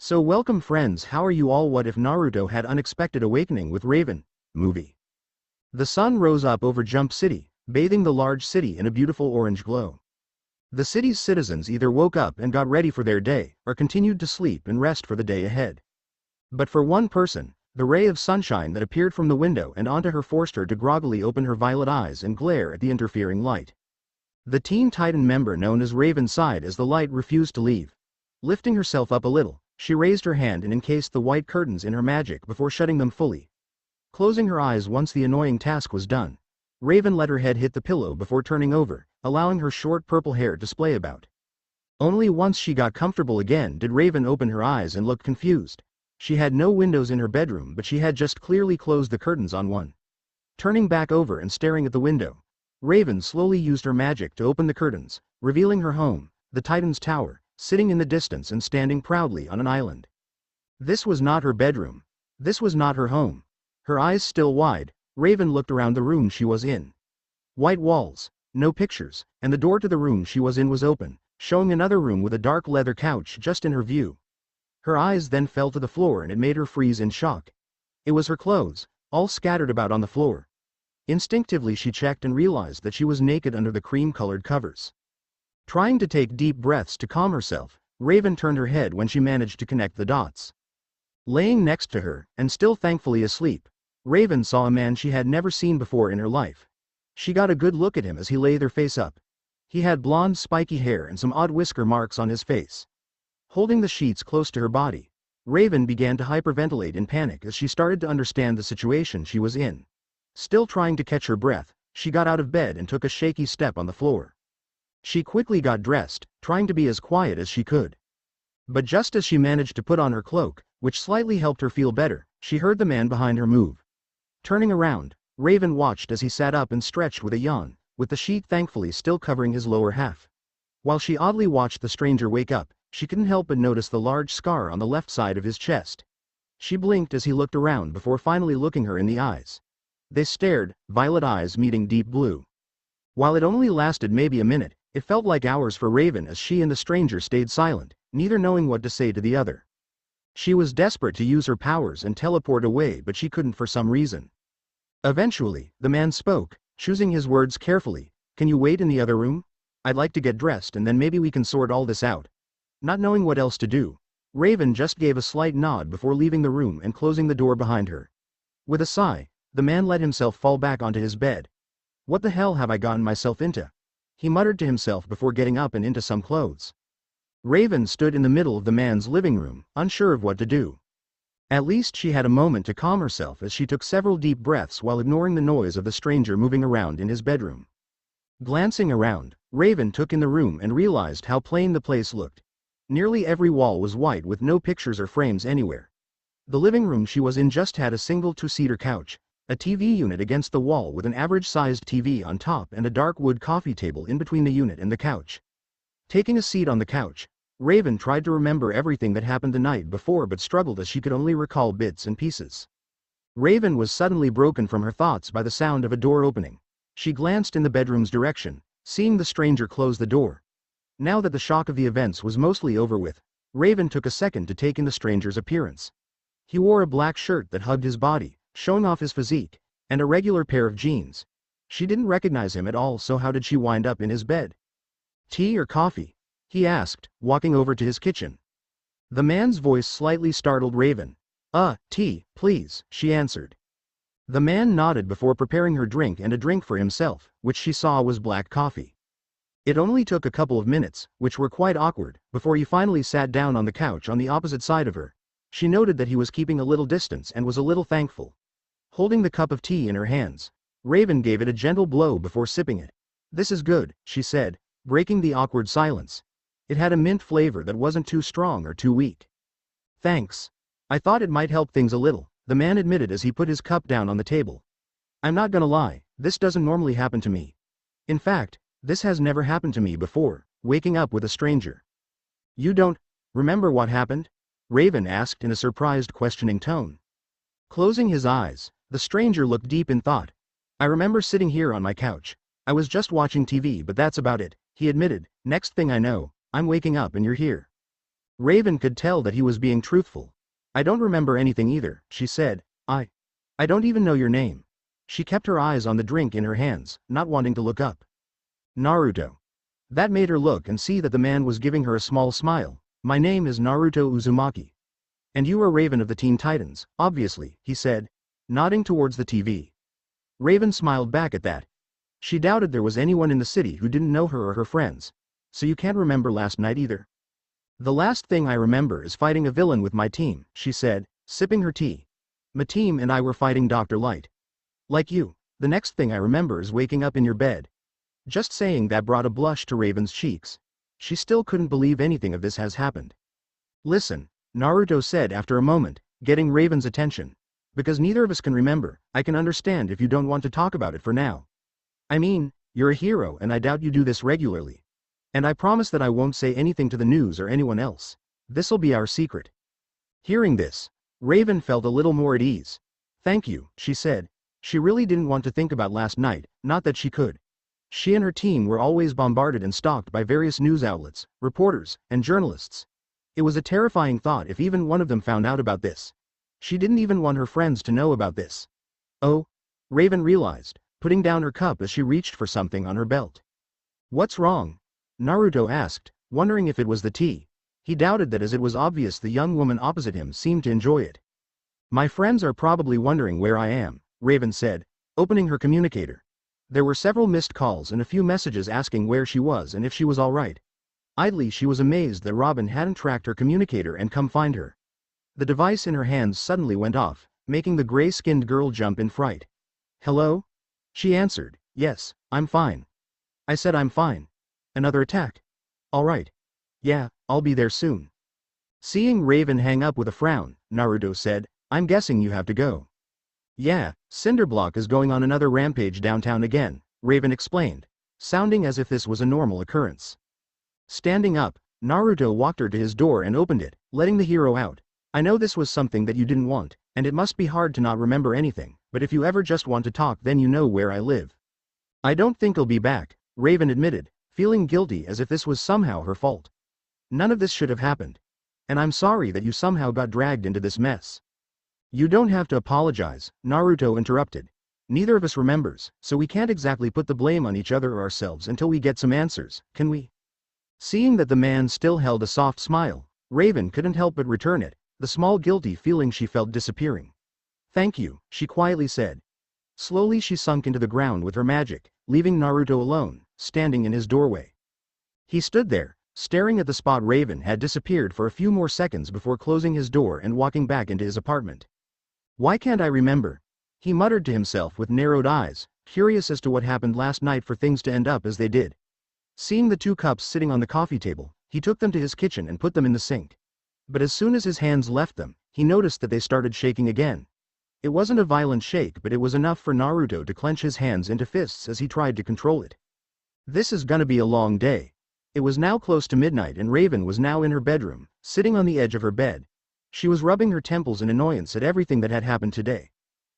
So welcome friends, how are you all? What if Naruto had unexpected awakening with Raven? Movie. The sun rose up over Jump City, bathing the large city in a beautiful orange glow. The city's citizens either woke up and got ready for their day, or continued to sleep and rest for the day ahead. But for one person, the ray of sunshine that appeared from the window and onto her forced her to groggily open her violet eyes and glare at the interfering light. The Teen Titan member known as Raven sighed as the light refused to leave. Lifting herself up a little, she raised her hand and encased the white curtains in her magic before shutting them fully. Closing her eyes once the annoying task was done, Raven let her head hit the pillow before turning over, allowing her short purple hair to splay about. Only once she got comfortable again did Raven open her eyes and look confused. She had no windows in her bedroom, but she had just clearly closed the curtains on one. Turning back over and staring at the window, Raven slowly used her magic to open the curtains, revealing her home, the Titan's Tower, sitting in the distance and standing proudly on an island. This was not her bedroom. This was not her home. Her eyes still wide, Raven looked around the room she was in. White walls, no pictures, and the door to the room she was in was open, showing another room with a dark leather couch just in her view. Her eyes then fell to the floor and it made her freeze in shock. It was her clothes, all scattered about on the floor. Instinctively she checked and realized that she was naked under the cream-colored covers. Trying to take deep breaths to calm herself, Raven turned her head when she managed to connect the dots. Laying next to her, and still thankfully asleep, Raven saw a man she had never seen before in her life. She got a good look at him as he lay there face up. He had blonde spiky hair and some odd whisker marks on his face. Holding the sheets close to her body, Raven began to hyperventilate in panic as she started to understand the situation she was in. Still trying to catch her breath, she got out of bed and took a shaky step on the floor. She quickly got dressed, trying to be as quiet as she could. But just as she managed to put on her cloak, which slightly helped her feel better, she heard the man behind her move. Turning around, Raven watched as he sat up and stretched with a yawn, with the sheet thankfully still covering his lower half. While she oddly watched the stranger wake up, she couldn't help but notice the large scar on the left side of his chest. She blinked as he looked around before finally looking her in the eyes. They stared, violet eyes meeting deep blue. While it only lasted maybe a minute, it felt like hours for Raven as she and the stranger stayed silent, neither knowing what to say to the other. She was desperate to use her powers and teleport away, but she couldn't for some reason. Eventually, the man spoke, choosing his words carefully. "Can you wait in the other room? I'd like to get dressed and then maybe we can sort all this out." Not knowing what else to do, Raven just gave a slight nod before leaving the room and closing the door behind her. With a sigh, the man let himself fall back onto his bed. "What the hell have I gotten myself into?" he muttered to himself before getting up and into some clothes. Raven stood in the middle of the man's living room, unsure of what to do. At least she had a moment to calm herself as she took several deep breaths while ignoring the noise of the stranger moving around in his bedroom. Glancing around, Raven took in the room and realized how plain the place looked. Nearly every wall was white with no pictures or frames anywhere. The living room she was in just had a single two-seater couch, a TV unit against the wall with an average-sized TV on top and a dark wood coffee table in between the unit and the couch. Taking a seat on the couch, Raven tried to remember everything that happened the night before but struggled as she could only recall bits and pieces. Raven was suddenly broken from her thoughts by the sound of a door opening. She glanced in the bedroom's direction, seeing the stranger close the door. Now that the shock of the events was mostly over with, Raven took a second to take in the stranger's appearance. He wore a black shirt that hugged his body, showing off his physique, and a regular pair of jeans. She didn't recognize him at all, so how did she wind up in his bed? "Tea or coffee?" he asked, walking over to his kitchen. The man's voice slightly startled Raven. Tea, please," she answered. The man nodded before preparing her drink and a drink for himself, which she saw was black coffee. It only took a couple of minutes, which were quite awkward, before he finally sat down on the couch on the opposite side of her. She noted that he was keeping a little distance and was a little thankful. Holding the cup of tea in her hands, Raven gave it a gentle blow before sipping it. "This is good," she said, breaking the awkward silence. It had a mint flavor that wasn't too strong or too weak. "Thanks. I thought it might help things a little," the man admitted as he put his cup down on the table. "I'm not gonna lie, this doesn't normally happen to me. In fact, this has never happened to me before, waking up with a stranger." "You don't remember what happened?" Raven asked in a surprised, questioning tone. Closing his eyes, the stranger looked deep in thought. "I remember sitting here on my couch. I was just watching TV, but that's about it," he admitted. "Next thing I know, I'm waking up and you're here." Raven could tell that he was being truthful. I don't remember anything either, she said. I don't even know your name. She kept her eyes on the drink in her hands, not wanting to look up. Naruto. That made her look and see that the man was giving her a small smile. My name is Naruto Uzumaki. And you are Raven of the Teen Titans, obviously, he said, nodding towards the TV. Raven smiled back at that. She doubted there was anyone in the city who didn't know her or her friends. So you can't remember last night either? The last thing I remember is fighting a villain with my team, she said, sipping her tea. My team and I were fighting Dr. Light. Like you, the next thing I remember is waking up in your bed. Just saying that brought a blush to Raven's cheeks. She still couldn't believe anything of this has happened. Listen, Naruto said after a moment, getting Raven's attention. Because neither of us can remember, I can understand if you don't want to talk about it for now. I mean, you're a hero and I doubt you do this regularly. And I promise that I won't say anything to the news or anyone else. This'll be our secret. Hearing this, Raven felt a little more at ease. Thank you, she said. She really didn't want to think about last night, not that she could. She and her team were always bombarded and stalked by various news outlets, reporters, and journalists. It was a terrifying thought if even one of them found out about this. She didn't even want her friends to know about this. Oh, Raven realized, putting down her cup as she reached for something on her belt. What's wrong? Naruto asked, wondering if it was the tea. He doubted that as it was obvious the young woman opposite him seemed to enjoy it. My friends are probably wondering where I am, Raven said, opening her communicator. There were several missed calls and a few messages asking where she was and if she was all right. Idly she was amazed that Robin hadn't tracked her communicator and come find her. The device in her hands suddenly went off, making the gray-skinned girl jump in fright. Hello? She answered, yes, I'm fine. I said I'm fine. Another attack? All right. Yeah, I'll be there soon. Seeing Raven hang up with a frown, Naruto said, I'm guessing you have to go. Yeah, Cinderblock is going on another rampage downtown again, Raven explained, sounding as if this was a normal occurrence. Standing up, Naruto walked her to his door and opened it, letting the hero out. I know this was something that you didn't want, and it must be hard to not remember anything, but if you ever just want to talk then you know where I live. I don't think I'll be back, Raven admitted, feeling guilty as if this was somehow her fault. None of this should have happened. And I'm sorry that you somehow got dragged into this mess. You don't have to apologize, Naruto interrupted. Neither of us remembers, so we can't exactly put the blame on each other or ourselves until we get some answers, can we? Seeing that the man still held a soft smile, Raven couldn't help but return it, the small guilty feeling she felt disappearing. Thank you, she quietly said. Slowly she sunk into the ground with her magic, leaving Naruto alone, standing in his doorway. He stood there, staring at the spot Raven had disappeared for a few more seconds before closing his door and walking back into his apartment. Why can't I remember? He muttered to himself with narrowed eyes, curious as to what happened last night for things to end up as they did. Seeing the 2 cups sitting on the coffee table, he took them to his kitchen and put them in the sink. But as soon as his hands left them, he noticed that they started shaking again. It wasn't a violent shake, but it was enough for Naruto to clench his hands into fists as he tried to control it. This is gonna be a long day. It was now close to midnight and Raven was now in her bedroom, sitting on the edge of her bed. She was rubbing her temples in annoyance at everything that had happened today.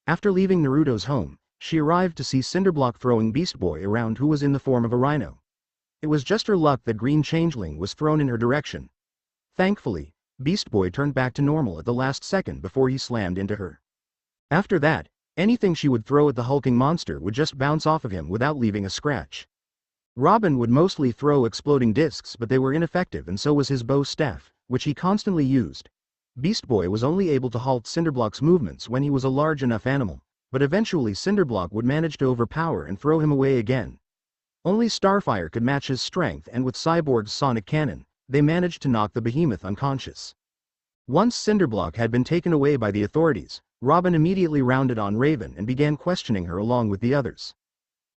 After leaving Naruto's home, she arrived to see Cinderblock throwing Beast Boy around, who was in the form of a rhino. It was just her luck that Green Changeling was thrown in her direction. Thankfully, Beast Boy turned back to normal at the last second before he slammed into her. After that, anything she would throw at the hulking monster would just bounce off of him without leaving a scratch. Robin would mostly throw exploding discs, but they were ineffective, and so was his bow staff, which he constantly used. Beast Boy was only able to halt Cinderblock's movements when he was a large enough animal, but eventually Cinderblock would manage to overpower and throw him away again. Only Starfire could match his strength, and with Cyborg's sonic cannon, they managed to knock the behemoth unconscious. Once Cinderblock had been taken away by the authorities, Robin immediately rounded on Raven and began questioning her along with the others.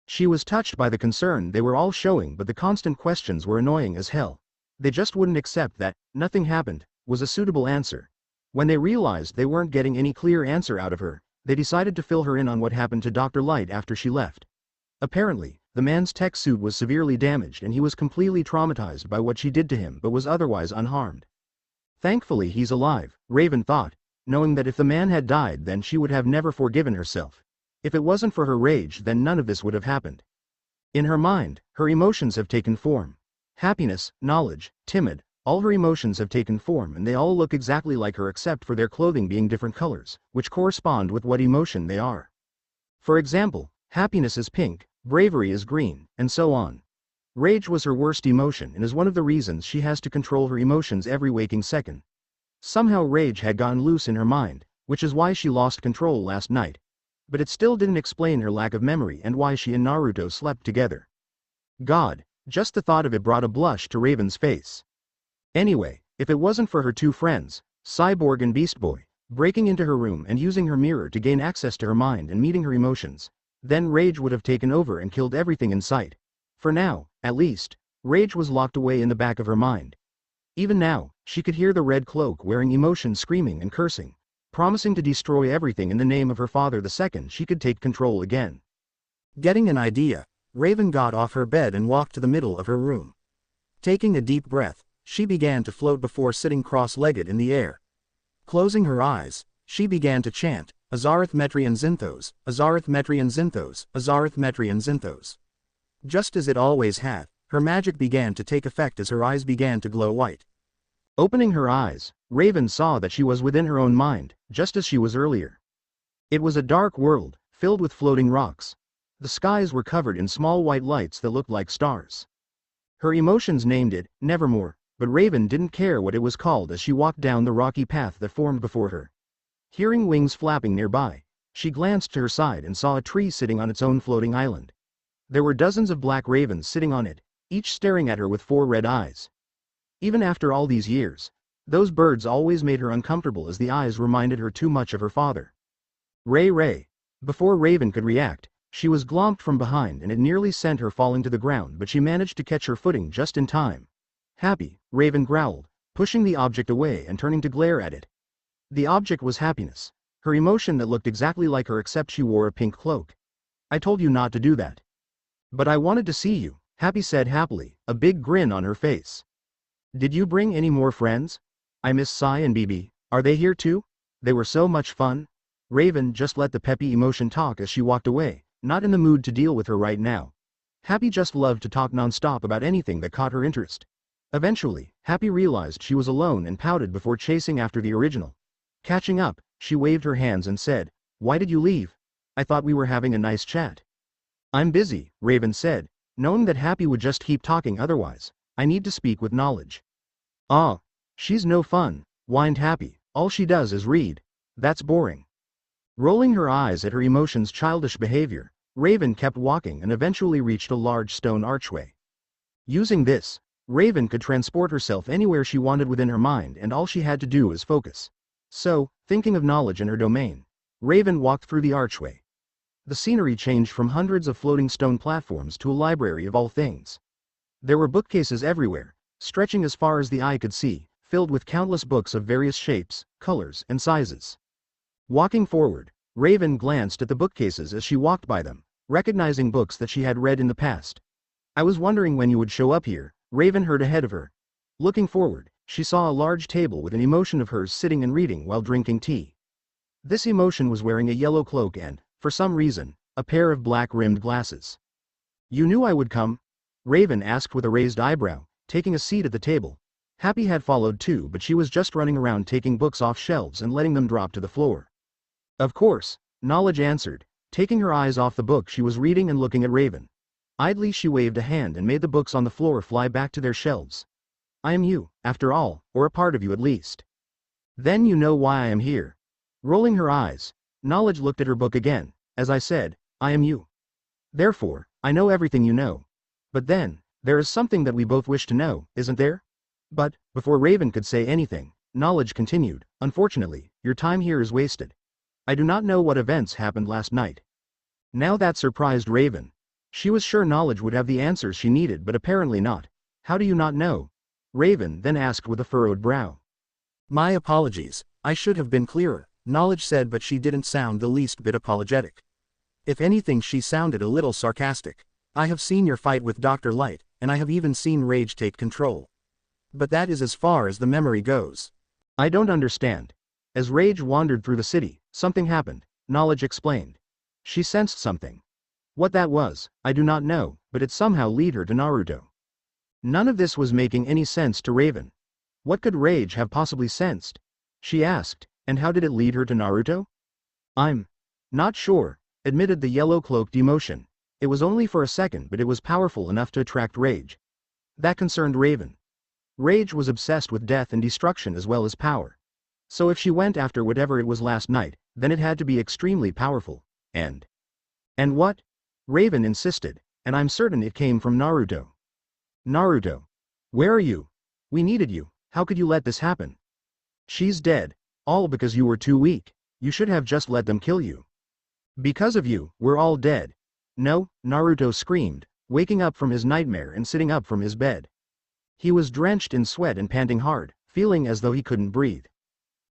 She was touched by the concern they were all showing, but the constant questions were annoying as hell. They just wouldn't accept that "nothing happened" was a suitable answer. When they realized they weren't getting any clear answer out of her, they decided to fill her in on what happened to Dr. Light after she left. Apparently, the man's tech suit was severely damaged and he was completely traumatized by what she did to him, but was otherwise unharmed. Thankfully he's alive, Raven thought, knowing that if the man had died then she would have never forgiven herself. If it wasn't for her rage then none of this would have happened. In her mind, her emotions have taken form. Happiness, knowledge, timid, All her emotions have taken form and they all look exactly like her except for their clothing being different colors, which correspond with what emotion they are. For example, happiness is pink, bravery is green, and so on. Rage was her worst emotion and is one of the reasons she has to control her emotions every waking second. Somehow rage had gotten loose in her mind, which is why she lost control last night. But it still didn't explain her lack of memory and why she and Naruto slept together. God, just the thought of it brought a blush to Raven's face. Anyway, if it wasn't for her two friends, Cyborg and Beast Boy, breaking into her room and using her mirror to gain access to her mind and meeting her emotions, then rage would have taken over and killed everything in sight. For now, at least, rage was locked away in the back of her mind. Even now, she could hear the red cloak wearing emotion screaming and cursing, promising to destroy everything in the name of her father the second she could take control again. Getting an idea, Raven got off her bed and walked to the middle of her room. Taking a deep breath, she began to float before sitting cross-legged in the air. Closing her eyes, she began to chant, Azareth Metrian Zinthos, Azareth Metrian Zinthos, Azareth Metrian Zinthos. Just as it always had, her magic began to take effect as her eyes began to glow white. Opening her eyes, Raven saw that she was within her own mind, just as she was earlier. It was a dark world, filled with floating rocks. The skies were covered in small white lights that looked like stars. Her emotions named it, Nevermore, but Raven didn't care what it was called as she walked down the rocky path that formed before her. Hearing wings flapping nearby, she glanced to her side and saw a tree sitting on its own floating island. There were dozens of black ravens sitting on it, each staring at her with 4 red eyes. Even after all these years, those birds always made her uncomfortable as the eyes reminded her too much of her father. Ray. Before Raven could react, she was glomped from behind and it nearly sent her falling to the ground, but she managed to catch her footing just in time. Happy, Raven growled, pushing the object away and turning to glare at it. The object was happiness, her emotion that looked exactly like her except she wore a pink cloak. I told you not to do that. But I wanted to see you, Happy said happily, a big grin on her face. Did you bring any more friends? I miss Sai and Bibi, are they here too? They were so much fun. Raven just let the peppy emotion talk as she walked away, not in the mood to deal with her right now. Happy just loved to talk non-stop about anything that caught her interest. Eventually, Happy realized she was alone and pouted before chasing after the original. Catching up, she waved her hands and said, Why did you leave? I thought we were having a nice chat. I'm busy, Raven said, knowing that Happy would just keep talking otherwise. I need to speak with Knowledge. Ah, she's no fun, whined Happy, all she does is read. That's boring. Rolling her eyes at her emotion's childish behavior, Raven kept walking and eventually reached a large stone archway. Using this, Raven could transport herself anywhere she wanted within her mind and all she had to do was focus. So, thinking of Knowledge in her domain, Raven walked through the archway. The scenery changed from hundreds of floating stone platforms to a library of all things. There were bookcases everywhere, stretching as far as the eye could see, filled with countless books of various shapes, colors, and sizes. Walking forward, Raven glanced at the bookcases as she walked by them, recognizing books that she had read in the past. I was wondering when you would show up here, Raven heard ahead of her. Looking forward, she saw a large table with an emotion of hers sitting and reading while drinking tea. This emotion was wearing a yellow cloak and, for some reason, a pair of black-rimmed glasses. You knew I would come? Raven asked with a raised eyebrow, taking a seat at the table. Happy had followed too, but she was just running around taking books off shelves and letting them drop to the floor. Of course, Knowledge answered, taking her eyes off the book she was reading and looking at Raven. Idly she waved a hand and made the books on the floor fly back to their shelves. I am you, after all, or a part of you at least. Then you know why I am here. Rolling her eyes, Knowledge looked at her book again. As I said, I am you. Therefore, I know everything you know. But then, there is something that we both wish to know, isn't there? But, before Raven could say anything, Knowledge continued, unfortunately, your time here is wasted. I do not know what events happened last night. Now that surprised Raven. She was sure Knowledge would have the answers she needed, but apparently not. How do you not know? Raven then asked with a furrowed brow. My apologies, I should have been clearer, Knowledge said, but she didn't sound the least bit apologetic. If anything, she sounded a little sarcastic. I have seen your fight with Dr. Light, and I have even seen Rage take control. But that is as far as the memory goes. I don't understand. As Rage wandered through the city, something happened, Knowledge explained. She sensed something. What that was, I do not know, but it somehow led her to Naruto. None of this was making any sense to Raven. What could Rage have possibly sensed? She asked, and how did it lead her to Naruto? I'm not sure, admitted the yellow-cloaked emotion. It was only for a second, but it was powerful enough to attract Rage. That concerned Raven. Rage was obsessed with death and destruction as well as power. So if she went after whatever it was last night, then it had to be extremely powerful. And what? Raven insisted, and I'm certain it came from Naruto. Naruto. Where are you? We needed you, how could you let this happen? She's dead, all because you were too weak. You should have just let them kill you. Because of you, we're all dead. No, Naruto screamed, waking up from his nightmare and sitting up from his bed. He was drenched in sweat and panting hard, feeling as though he couldn't breathe.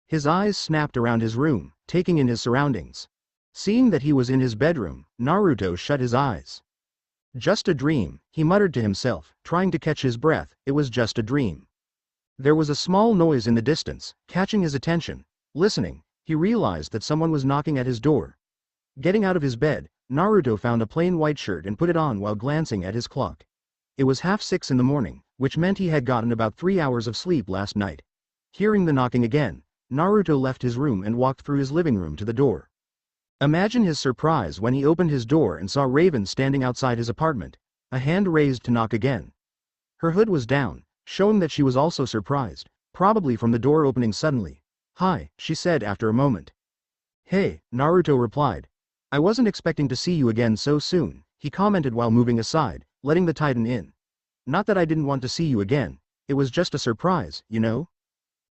His eyes snapped around his room, taking in his surroundings. Seeing that he was in his bedroom, Naruto shut his eyes. Just a dream, he muttered to himself, trying to catch his breath. It was just a dream. There was a small noise in the distance, catching his attention. Listening, he realized that someone was knocking at his door. Getting out of his bed, Naruto found a plain white shirt and put it on while glancing at his clock. It was 6:30 in the morning, which meant he had gotten about 3 hours of sleep last night. Hearing the knocking again, Naruto left his room and walked through his living room to the door. Imagine his surprise when he opened his door and saw Raven standing outside his apartment, a hand raised to knock again. Her hood was down, showing that she was also surprised, probably from the door opening suddenly. "Hi," she said after a moment. "Hey," Naruto replied. "I wasn't expecting to see you again so soon," he commented while moving aside, letting the Titan in. "Not that I didn't want to see you again, it was just a surprise, you know?"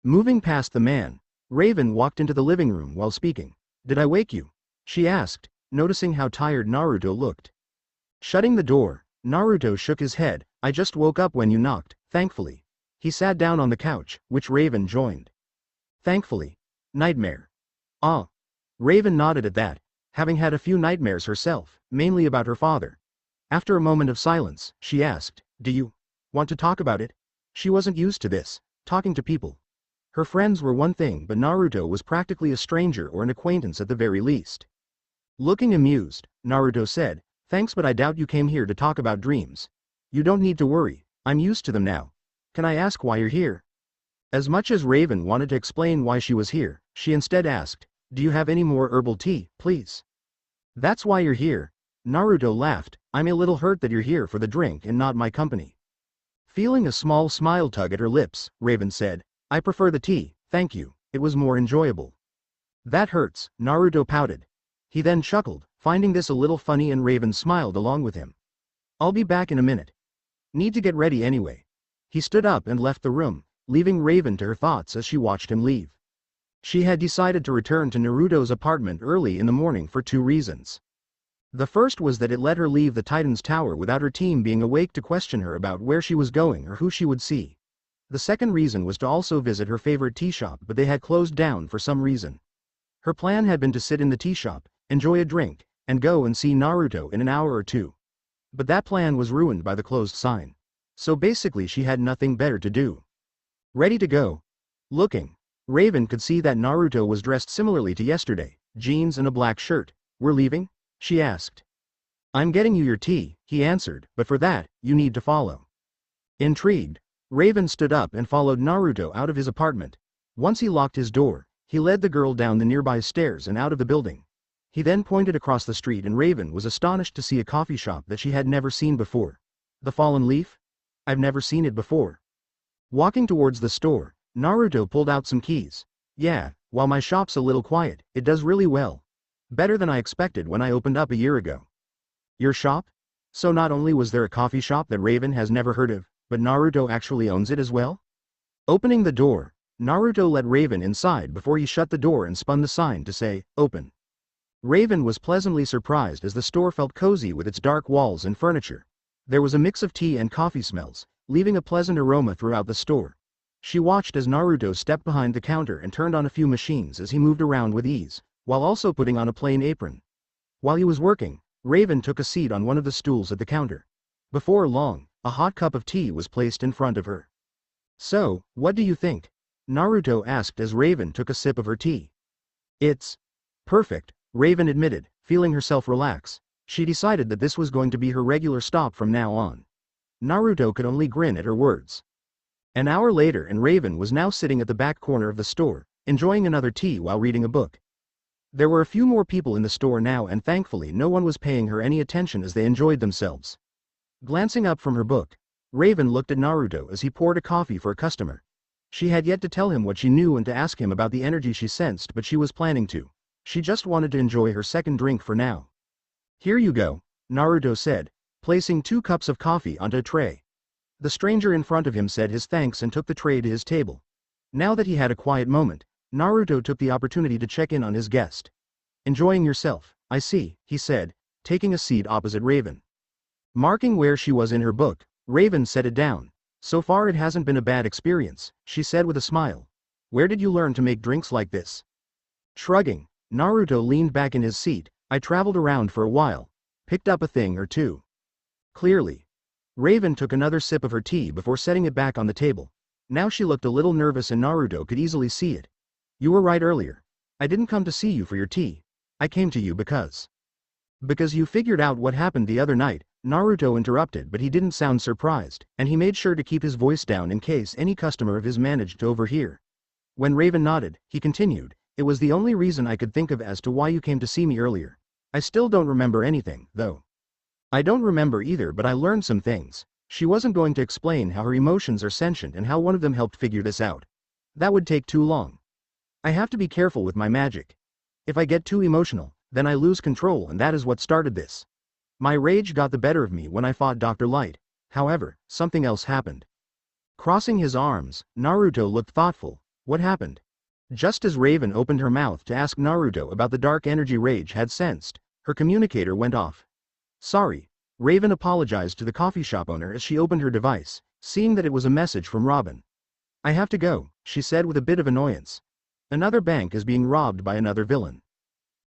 Moving past the man, Raven walked into the living room while speaking. "Did I wake you?" she asked, noticing how tired Naruto looked. Shutting the door, Naruto shook his head. "I just woke up when you knocked, thankfully." He sat down on the couch, which Raven joined. "Thankfully. Nightmare." "Ah." Raven nodded at that, having had a few nightmares herself, mainly about her father. After a moment of silence, she asked, "Do you want to talk about it?" She wasn't used to this, talking to people. Her friends were one thing, but Naruto was practically a stranger or an acquaintance at the very least. Looking amused, Naruto said, "Thanks, but I doubt you came here to talk about dreams. You don't need to worry, I'm used to them now. Can I ask why you're here?" As much as Raven wanted to explain why she was here, she instead asked, "Do you have any more herbal tea, please?" "That's why you're here?" Naruto laughed. "I'm a little hurt that you're here for the drink and not my company." Feeling a small smile tug at her lips, Raven said, "I prefer the tea, thank you, it was more enjoyable." "That hurts," Naruto pouted. He then chuckled, finding this a little funny, and Raven smiled along with him. "I'll be back in a minute. Need to get ready anyway." He stood up and left the room, leaving Raven to her thoughts as she watched him leave. She had decided to return to Naruto's apartment early in the morning for 2 reasons. The first was that it let her leave the Titan's tower without her team being awake to question her about where she was going or who she would see. The second reason was to also visit her favorite tea shop, but they had closed down for some reason. Her plan had been to sit in the tea shop, enjoy a drink, and go and see Naruto in an hour or two. But that plan was ruined by the closed sign. So basically she had nothing better to do. Ready to go. Looking, Raven could see that Naruto was dressed similarly to yesterday, jeans and a black shirt. "We're leaving?" she asked. "I'm getting you your tea," he answered, "but for that, you need to follow." Intrigued, Raven stood up and followed Naruto out of his apartment. Once he locked his door, he led the girl down the nearby stairs and out of the building. He then pointed across the street, and Raven was astonished to see a coffee shop that she had never seen before. "The Fallen Leaf? I've never seen it before." Walking towards the store, Naruto pulled out some keys. "Yeah, while my shop's a little quiet, it does really well. Better than I expected when I opened up a year ago." "Your shop?" So not only was there a coffee shop that Raven has never heard of, but Naruto actually owns it as well? Opening the door, Naruto let Raven inside before he shut the door and spun the sign to say, "Open." Raven was pleasantly surprised as the store felt cozy with its dark walls and furniture. There was a mix of tea and coffee smells, leaving a pleasant aroma throughout the store. She watched as Naruto stepped behind the counter and turned on a few machines as he moved around with ease, while also putting on a plain apron. While he was working, Raven took a seat on one of the stools at the counter. Before long, a hot cup of tea was placed in front of her. "So, what do you think?" Naruto asked as Raven took a sip of her tea. "It's perfect," Raven admitted, feeling herself relax. She decided that this was going to be her regular stop from now on. Naruto could only grin at her words. An hour later and Raven was now sitting at the back corner of the store, enjoying another tea while reading a book. There were a few more people in the store now and thankfully no one was paying her any attention as they enjoyed themselves. Glancing up from her book, Raven looked at Naruto as he poured a coffee for a customer. She had yet to tell him what she knew and to ask him about the energy she sensed, but she was planning to. She just wanted to enjoy her second drink for now. "Here you go," Naruto said, placing 2 cups of coffee onto a tray. The stranger in front of him said his thanks and took the tray to his table. Now that he had a quiet moment, Naruto took the opportunity to check in on his guest. "Enjoying yourself, I see," he said, taking a seat opposite Raven. Marking where she was in her book, Raven set it down. "So far it hasn't been a bad experience," she said with a smile. "Where did you learn to make drinks like this?" Shrugging, Naruto leaned back in his seat. "I traveled around for a while. Picked up a thing or two." Clearly. Raven took another sip of her tea before setting it back on the table. Now she looked a little nervous and Naruto could easily see it. "You were right earlier. I didn't come to see you for your tea. I came to you because you figured out what happened the other night," Naruto interrupted, but he didn't sound surprised, and he made sure to keep his voice down in case any customer of his managed to overhear. When Raven nodded, he continued, "It was the only reason I could think of as to why you came to see me earlier. I still don't remember anything, though." "I don't remember either, but I learned some things." She wasn't going to explain how her emotions are sentient and how one of them helped figure this out. That would take too long. "I have to be careful with my magic. If I get too emotional, then I lose control, and that is what started this. My rage got the better of me when I fought Dr. Light. However, something else happened." Crossing his arms, Naruto looked thoughtful. "What happened?" Just as Raven opened her mouth to ask Naruto about the dark energy Rage had sensed, her communicator went off. "Sorry," Raven apologized to the coffee shop owner as she opened her device, seeing that it was a message from Robin. "I have to go," she said with a bit of annoyance. "Another bank is being robbed by another villain."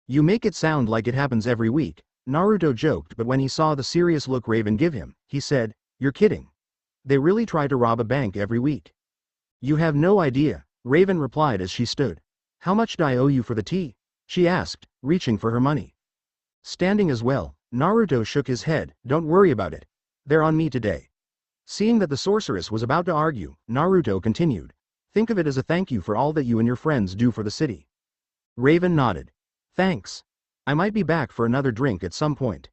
"You make it sound like it happens every week," Naruto joked, but when he saw the serious look Raven gave him, he said, "You're kidding. They really try to rob a bank every week." "You have no idea," Raven replied as she stood. "How much do I owe you for the tea?" she asked, reaching for her money. Standing as well, Naruto shook his head. "Don't worry about it. They're on me today." Seeing that the sorceress was about to argue, Naruto continued, "Think of it as a thank you for all that you and your friends do for the city." Raven nodded. "Thanks. I might be back for another drink at some point.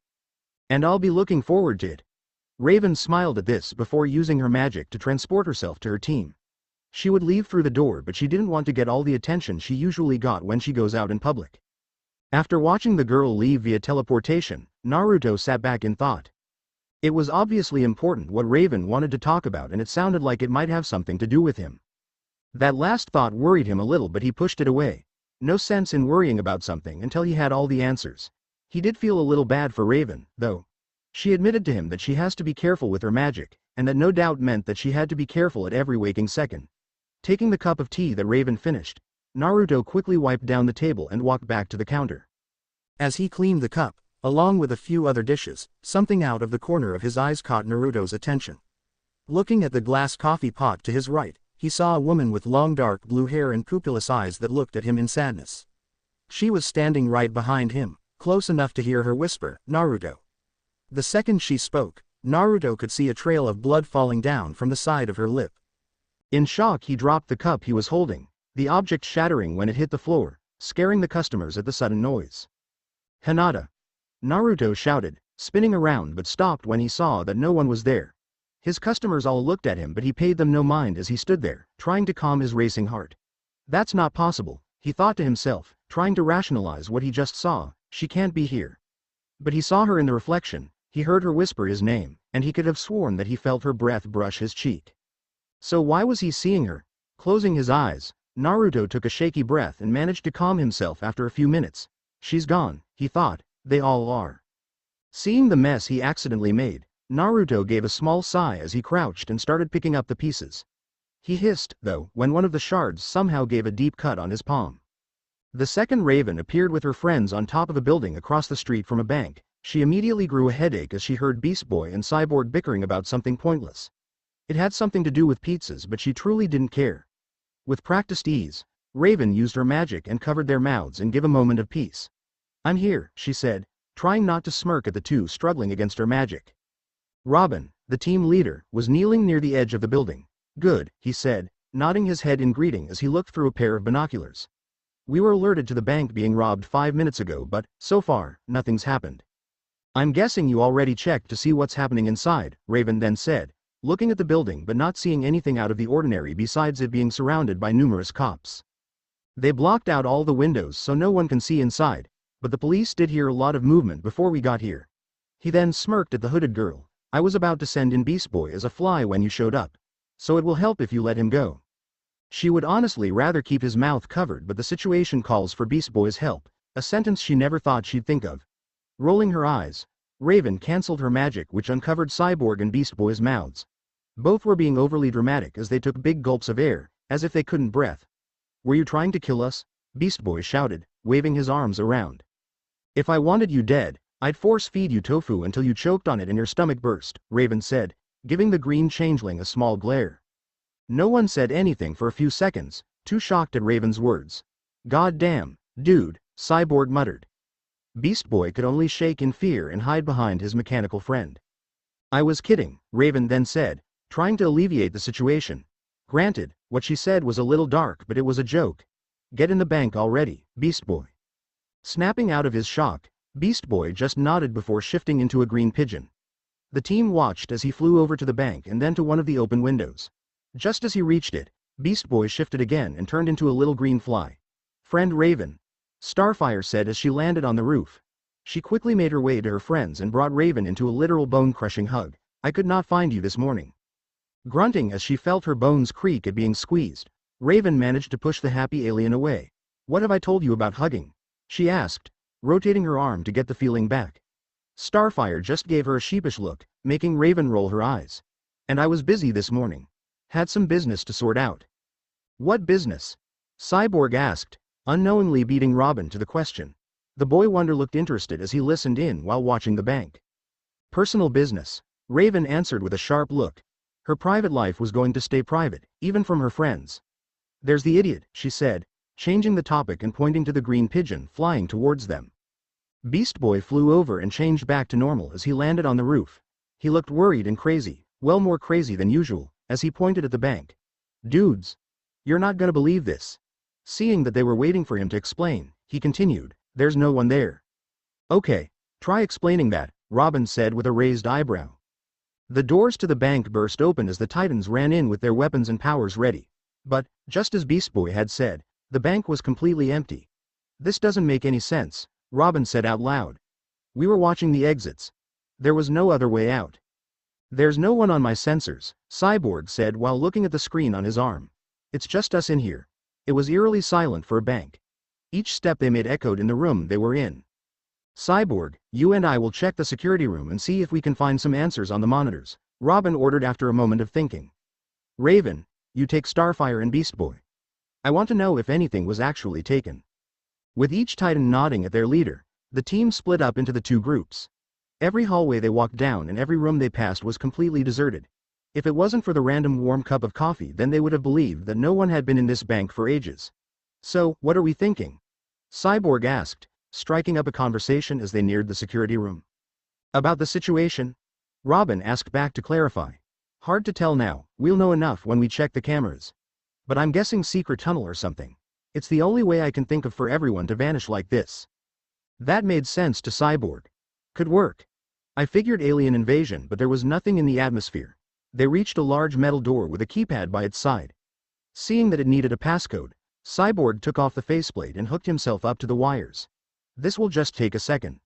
And I'll be looking forward to it." Raven smiled at this before using her magic to transport herself to her team. She would leave through the door, but she didn't want to get all the attention she usually got when she goes out in public. After watching the girl leave via teleportation, Naruto sat back in thought. It was obviously important what Raven wanted to talk about, and it sounded like it might have something to do with him. That last thought worried him a little, but he pushed it away. No sense in worrying about something until he had all the answers. He did feel a little bad for Raven, though. She admitted to him that she has to be careful with her magic, and that no doubt meant that she had to be careful at every waking second. Taking the cup of tea that Raven finished, Naruto quickly wiped down the table and walked back to the counter. As he cleaned the cup, along with a few other dishes, something out of the corner of his eyes caught Naruto's attention. Looking at the glass coffee pot to his right, he saw a woman with long dark blue hair and pupilless eyes that looked at him in sadness. She was standing right behind him, close enough to hear her whisper, "Naruto." The second she spoke, Naruto could see a trail of blood falling down from the side of her lip. In shock, he dropped the cup he was holding, the object shattering when it hit the floor, scaring the customers at the sudden noise. "Hinata!" Naruto shouted, spinning around, but stopped when he saw that no one was there. His customers all looked at him, but he paid them no mind as he stood there, trying to calm his racing heart. "That's not possible," he thought to himself, trying to rationalize what he just saw. "She can't be here." But he saw her in the reflection, he heard her whisper his name, and he could have sworn that he felt her breath brush his cheek. So why was he seeing her? Closing his eyes, Naruto took a shaky breath and managed to calm himself after a few minutes. "She's gone," he thought. "They all are." Seeing the mess he accidentally made, Naruto gave a small sigh as he crouched and started picking up the pieces. He hissed, though, when one of the shards somehow gave a deep cut on his palm. The second Raven appeared with her friends on top of a building across the street from a bank. She immediately grew a headache as she heard Beast Boy and Cyborg bickering about something pointless. It had something to do with pizzas, but she truly didn't care. With practiced ease, Raven used her magic and covered their mouths and gave a moment of peace. "I'm here," she said, trying not to smirk at the two struggling against her magic. Robin, the team leader, was kneeling near the edge of the building. Good, he said, nodding his head in greeting as he looked through a pair of binoculars. We were alerted to the bank being robbed 5 minutes ago, but, so far, nothing's happened. I'm guessing you already checked to see what's happening inside, Raven then said, looking at the building but not seeing anything out of the ordinary besides it being surrounded by numerous cops. They blocked out all the windows so no one can see inside, but the police did hear a lot of movement before we got here. He then smirked at the hooded girl. I was about to send in Beast Boy as a fly when you showed up, so it will help if you let him go. She would honestly rather keep his mouth covered, but the situation calls for Beast Boy's help, a sentence she never thought she'd think of. Rolling her eyes, Raven cancelled her magic, which uncovered Cyborg and Beast Boy's mouths. Both were being overly dramatic as they took big gulps of air, as if they couldn't breathe. Were you trying to kill us? Beast Boy shouted, waving his arms around. If I wanted you dead, I'd force-feed you tofu until you choked on it and your stomach burst, Raven said, giving the green changeling a small glare. No one said anything for a few seconds, too shocked at Raven's words. God damn, dude, Cyborg muttered. Beast Boy could only shake in fear and hide behind his mechanical friend. I was kidding, Raven then said, trying to alleviate the situation. Granted, what she said was a little dark, but it was a joke. Get in the bank already, Beast Boy. Snapping out of his shock, Beast Boy just nodded before shifting into a green pigeon. The team watched as he flew over to the bank and then to one of the open windows. Just as he reached it, Beast Boy shifted again and turned into a little green fly. Friend Raven, Starfire said as she landed on the roof. She quickly made her way to her friends and brought Raven into a literal bone-crushing hug. I could not find you this morning. Grunting as she felt her bones creak at being squeezed, Raven managed to push the happy alien away. What have I told you about hugging? She asked, rotating her arm to get the feeling back. Starfire just gave her a sheepish look, making Raven roll her eyes. And I was busy this morning. Had some business to sort out. What business? Cyborg asked, unknowingly beating Robin to the question. The boy wonder looked interested as he listened in while watching the bank. Personal business, Raven answered with a sharp look. Her private life was going to stay private, even from her friends. There's the idiot, she said, changing the topic and pointing to the green pigeon flying towards them. Beast Boy flew over and changed back to normal as he landed on the roof. He looked worried and crazy, well more crazy than usual, as he pointed at the bank. Dudes, you're not gonna believe this. Seeing that they were waiting for him to explain, he continued, there's no one there. Okay, try explaining that, Robin said with a raised eyebrow. The doors to the bank burst open as the Titans ran in with their weapons and powers ready. But, just as Beast Boy had said, the bank was completely empty. This doesn't make any sense, Robin said out loud. We were watching the exits. There was no other way out. There's no one on my sensors, Cyborg said while looking at the screen on his arm. It's just us in here. It was eerily silent for a bank. Each step they made echoed in the room they were in. Cyborg, you and I will check the security room and see if we can find some answers on the monitors, Robin ordered after a moment of thinking. Raven, you take Starfire and Beast Boy. I want to know if anything was actually taken. With each Titan nodding at their leader, the team split up into the two groups. Every hallway they walked down and every room they passed was completely deserted. If it wasn't for the random warm cup of coffee, then they would have believed that no one had been in this bank for ages. So, what are we thinking? Cyborg asked, striking up a conversation as they neared the security room. About the situation? Robin asked back to clarify. Hard to tell now, we'll know enough when we check the cameras. But I'm guessing secret tunnel or something. It's the only way I can think of for everyone to vanish like this. That made sense to Cyborg. Could work. I figured alien invasion, but there was nothing in the atmosphere. They reached a large metal door with a keypad by its side. Seeing that it needed a passcode, Cyborg took off the faceplate and hooked himself up to the wires. This will just take a second.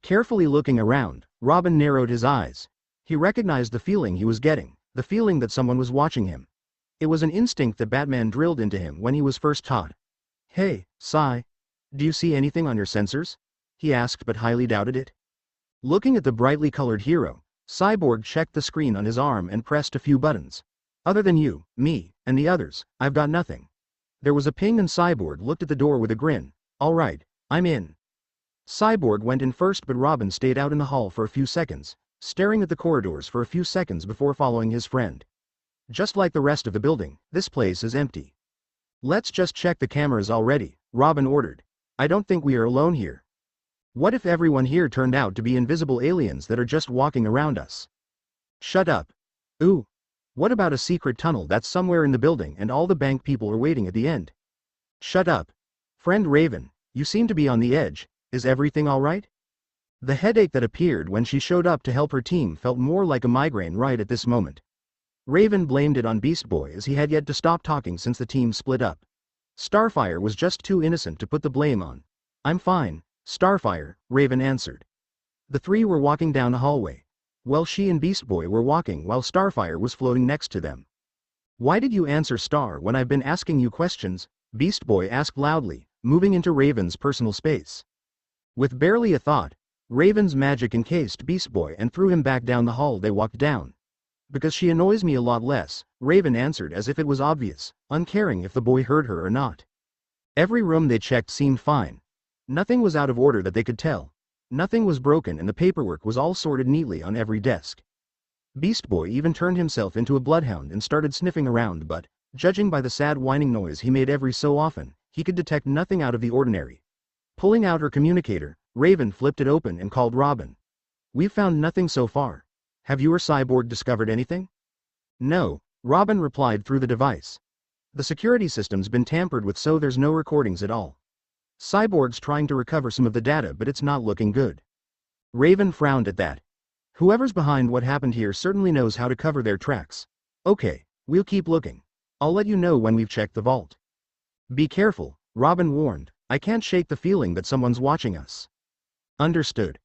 Carefully looking around, Robin narrowed his eyes. He recognized the feeling he was getting, the feeling that someone was watching him. It was an instinct that Batman drilled into him when he was first taught. Hey, Cy. Do you see anything on your sensors? He asked but highly doubted it. Looking at the brightly colored hero, Cyborg checked the screen on his arm and pressed a few buttons. Other than you, me, and the others, I've got nothing. There was a ping and Cyborg looked at the door with a grin. All right, I'm in. Cyborg went in first, but Robin stayed out in the hall for a few seconds, staring at the corridors for a few seconds before following his friend. Just like the rest of the building, this place is empty. Let's just check the cameras already, Robin ordered. I don't think we are alone here. What if everyone here turned out to be invisible aliens that are just walking around us? Shut up. Ooh. What about a secret tunnel that's somewhere in the building and all the bank people are waiting at the end? Shut up. Friend Raven, you seem to be on the edge. Is everything alright? The headache that appeared when she showed up to help her team felt more like a migraine right at this moment. Raven blamed it on Beast Boy as he had yet to stop talking since the team split up. Starfire was just too innocent to put the blame on. I'm fine, Starfire, Raven answered. The three were walking down the hallway. Well, she and Beast Boy were walking while Starfire was floating next to them. Why did you answer Star when I've been asking you questions? Beast Boy asked loudly, moving into Raven's personal space. With barely a thought, Raven's magic encased Beast Boy and threw him back down the hall they walked down. Because she annoys me a lot less, Raven answered as if it was obvious, uncaring if the boy heard her or not. Every room they checked seemed fine. Nothing was out of order that they could tell. Nothing was broken and the paperwork was all sorted neatly on every desk. Beast Boy even turned himself into a bloodhound and started sniffing around, but, judging by the sad whining noise he made every so often, he could detect nothing out of the ordinary. Pulling out her communicator, Raven flipped it open and called Robin. We've found nothing so far. Have you or Cyborg discovered anything? No, Robin replied through the device. The security system's been tampered with, so there's no recordings at all. Cyborg's trying to recover some of the data, but it's not looking good. Raven frowned at that. Whoever's behind what happened here certainly knows how to cover their tracks. Okay, we'll keep looking. I'll let you know when we've checked the vault. Be careful, Robin warned. I can't shake the feeling that someone's watching us. Understood.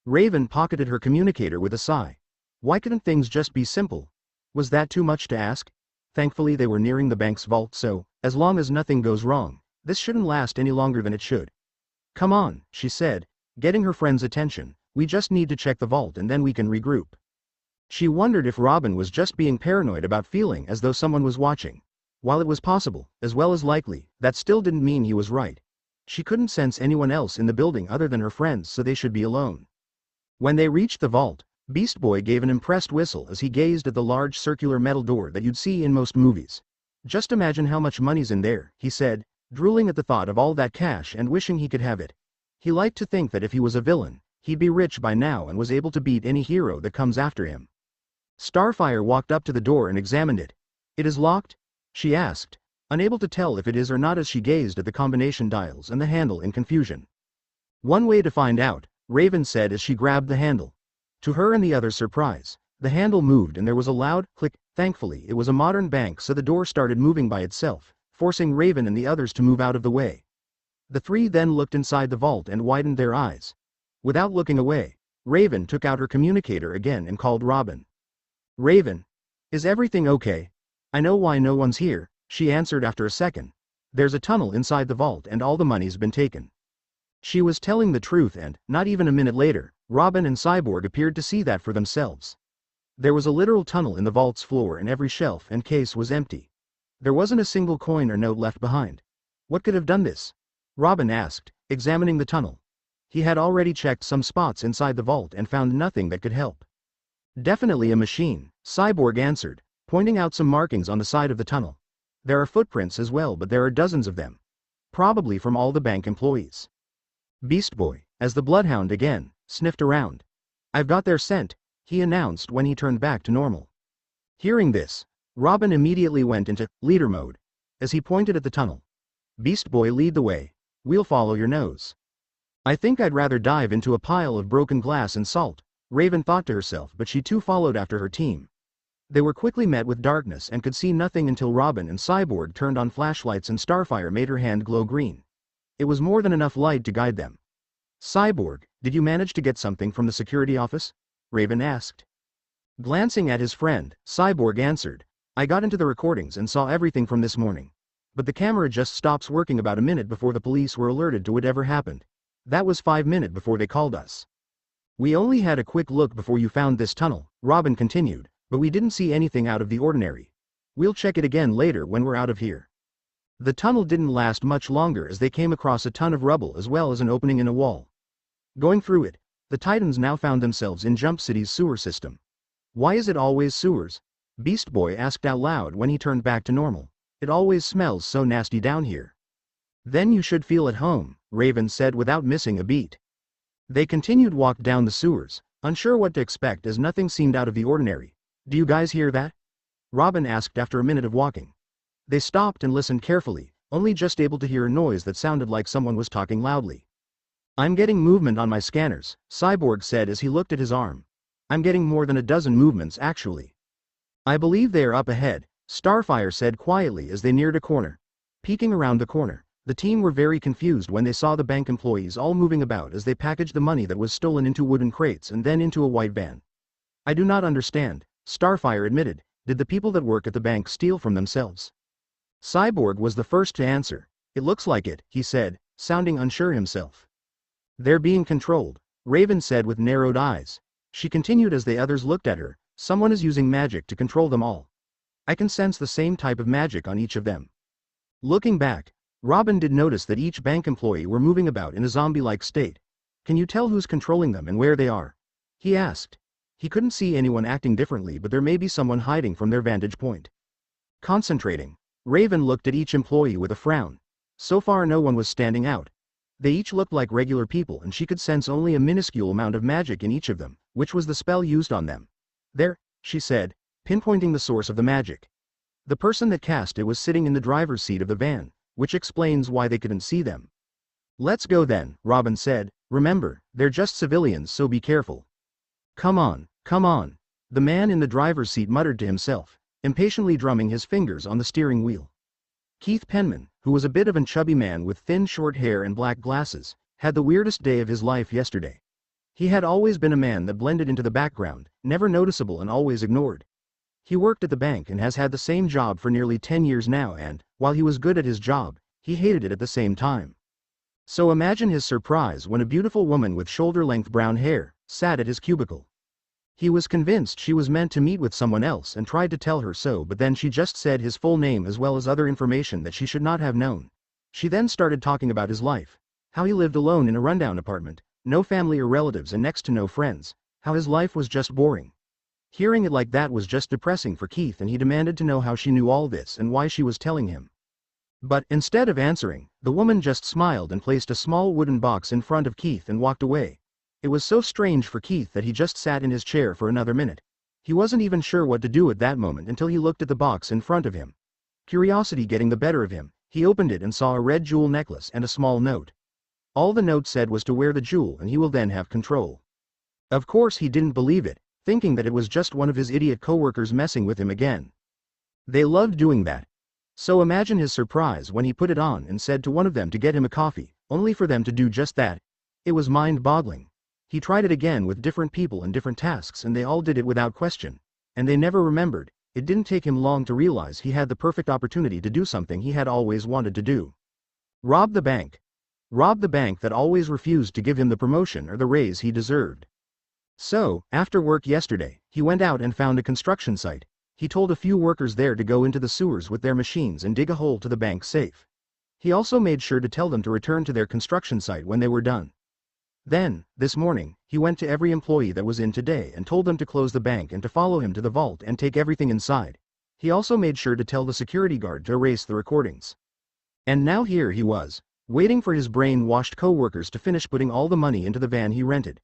Raven pocketed her communicator with a sigh. Why couldn't things just be simple? Was that too much to ask? Thankfully they were nearing the bank's vault, so, as long as nothing goes wrong, this shouldn't last any longer than it should. Come on, she said, getting her friend's attention. We just need to check the vault and then we can regroup. She wondered if Robin was just being paranoid about feeling as though someone was watching. While it was possible, as well as likely, that still didn't mean he was right. She couldn't sense anyone else in the building other than her friends, so they should be alone. When they reached the vault, Beast Boy gave an impressed whistle as he gazed at the large circular metal door that you'd see in most movies. Just imagine how much money's in there, he said, drooling at the thought of all that cash and wishing he could have it. He liked to think that if he was a villain, he'd be rich by now and was able to beat any hero that comes after him. Starfire walked up to the door and examined it. It is locked? She asked, unable to tell if it is or not as she gazed at the combination dials and the handle in confusion. One way to find out, Raven said as she grabbed the handle. To her and the others' surprise, the handle moved and there was a loud click. Thankfully it was a modern bank, so the door started moving by itself, forcing Raven and the others to move out of the way. The three then looked inside the vault and widened their eyes. Without looking away, Raven took out her communicator again and called Robin. Raven, is everything okay? I know why no one's here, she answered after a second. There's a tunnel inside the vault and all the money's been taken. She was telling the truth and, not even a minute later, Robin and Cyborg appeared to see that for themselves. There was a literal tunnel in the vault's floor and every shelf and case was empty. There wasn't a single coin or note left behind. What could have done this? Robin asked, examining the tunnel. He had already checked some spots inside the vault and found nothing that could help. Definitely a machine, Cyborg answered, pointing out some markings on the side of the tunnel. There are footprints as well, but there are dozens of them. Probably from all the bank employees. Beast Boy, as the bloodhound again, sniffed around. I've got their scent, he announced when he turned back to normal. Hearing this, Robin immediately went into leader mode. As he pointed at the tunnel. Beast Boy, lead the way. We'll follow your nose. I think I'd rather dive into a pile of broken glass and salt, Raven thought to herself, but she too followed after her team. They were quickly met with darkness and could see nothing until Robin and Cyborg turned on flashlights and Starfire made her hand glow green. It was more than enough light to guide them. Cyborg, did you manage to get something from the security office? Raven asked. Glancing at his friend, Cyborg answered, I got into the recordings and saw everything from this morning. But the camera just stops working about a minute before the police were alerted to whatever happened. That was 5 minutes before they called us. We only had a quick look before you found this tunnel, Robin continued, but we didn't see anything out of the ordinary. We'll check it again later when we're out of here. The tunnel didn't last much longer as they came across a ton of rubble as well as an opening in a wall. Going through it, the Titans now found themselves in Jump City's sewer system. Why is it always sewers? Beast Boy asked out loud when he turned back to normal. It always smells so nasty down here. Then you should feel at home, Raven said without missing a beat. They continued walk down the sewers, unsure what to expect as nothing seemed out of the ordinary. Do you guys hear that? Robin asked after a minute of walking. They stopped and listened carefully, only just able to hear a noise that sounded like someone was talking loudly. I'm getting movement on my scanners, Cyborg said as he looked at his arm. I'm getting more than a dozen movements actually. I believe they are up ahead, Starfire said quietly as they neared a corner. Peeking around the corner, the team were very confused when they saw the bank employees all moving about as they packaged the money that was stolen into wooden crates and then into a white van. I do not understand, Starfire admitted. Did the people that work at the bank steal from themselves? Cyborg was the first to answer. It looks like it, he said, sounding unsure himself. They're being controlled, Raven said with narrowed eyes. She continued as the others looked at her. Someone is using magic to control them all. I can sense the same type of magic on each of them. Looking back, Robin did notice that each bank employee were moving about in a zombie-like state. Can you tell who's controlling them and where they are? He asked. He couldn't see anyone acting differently, but there may be someone hiding from their vantage point. Concentrating, Raven looked at each employee with a frown. So far no one was standing out. They each looked like regular people and she could sense only a minuscule amount of magic in each of them, which was the spell used on them. There, she said, pinpointing the source of the magic. The person that cast it was sitting in the driver's seat of the van, which explains why they couldn't see them. Let's go then, Robin said. Remember, they're just civilians, so be careful. Come on, come on. The man in the driver's seat muttered to himself, impatiently drumming his fingers on the steering wheel. Keith Penman, who was a bit of a chubby man with thin short hair and black glasses, had the weirdest day of his life yesterday. He had always been a man that blended into the background, never noticeable and always ignored. He worked at the bank and has had the same job for nearly 10 years now and, while he was good at his job, he hated it at the same time. So imagine his surprise when a beautiful woman with shoulder-length brown hair sat at his cubicle. He was convinced she was meant to meet with someone else and tried to tell her so, but then she just said his full name as well as other information that she should not have known. She then started talking about his life, how he lived alone in a rundown apartment, no family or relatives and next to no friends, how his life was just boring. Hearing it like that was just depressing for Keith and he demanded to know how she knew all this and why she was telling him. But instead of answering, the woman just smiled and placed a small wooden box in front of Keith and walked away. It was so strange for Keith that he just sat in his chair for another minute. He wasn't even sure what to do at that moment until he looked at the box in front of him. Curiosity getting the better of him, he opened it and saw a red jewel necklace and a small note. All the note said was to wear the jewel and he will then have control. Of course he didn't believe it, thinking that it was just one of his idiot coworkers messing with him again. They loved doing that. So imagine his surprise when he put it on and said to one of them to get him a coffee, only for them to do just that. It was mind-boggling. He tried it again with different people and different tasks and they all did it without question. And they never remembered. It didn't take him long to realize he had the perfect opportunity to do something he had always wanted to do. Rob the bank. Rob the bank that always refused to give him the promotion or the raise he deserved. So, after work yesterday, he went out and found a construction site. He told a few workers there to go into the sewers with their machines and dig a hole to the bank safe. He also made sure to tell them to return to their construction site when they were done. Then, this morning, he went to every employee that was in today and told them to close the bank and to follow him to the vault and take everything inside. He also made sure to tell the security guard to erase the recordings. And now here he was, waiting for his brain-washed co-workers to finish putting all the money into the van he rented.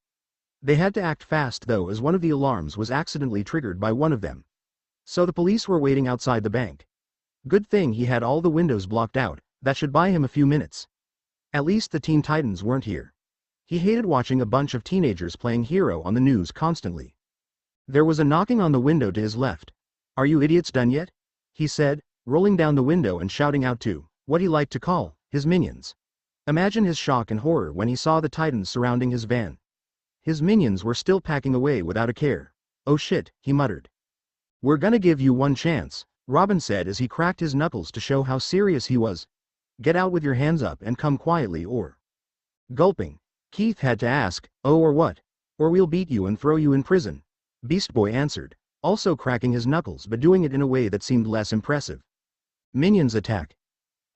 They had to act fast though, as one of the alarms was accidentally triggered by one of them. So the police were waiting outside the bank. Good thing he had all the windows blocked out, that should buy him a few minutes. At least the Teen Titans weren't here. He hated watching a bunch of teenagers playing hero on the news constantly. There was a knocking on the window to his left. "Are you idiots done yet?" he said, rolling down the window and shouting out to what he liked to call his minions. Imagine his shock and horror when he saw the Titans surrounding his van. His minions were still packing away without a care. "Oh shit," he muttered. "We're gonna give you one chance," Robin said as he cracked his knuckles to show how serious he was. "Get out with your hands up and come quietly or..." Gulping, Keith had to ask, "Oh, or what? Or we'll beat you and throw you in prison," Beast Boy answered, also cracking his knuckles but doing it in a way that seemed less impressive. "Minions attack,"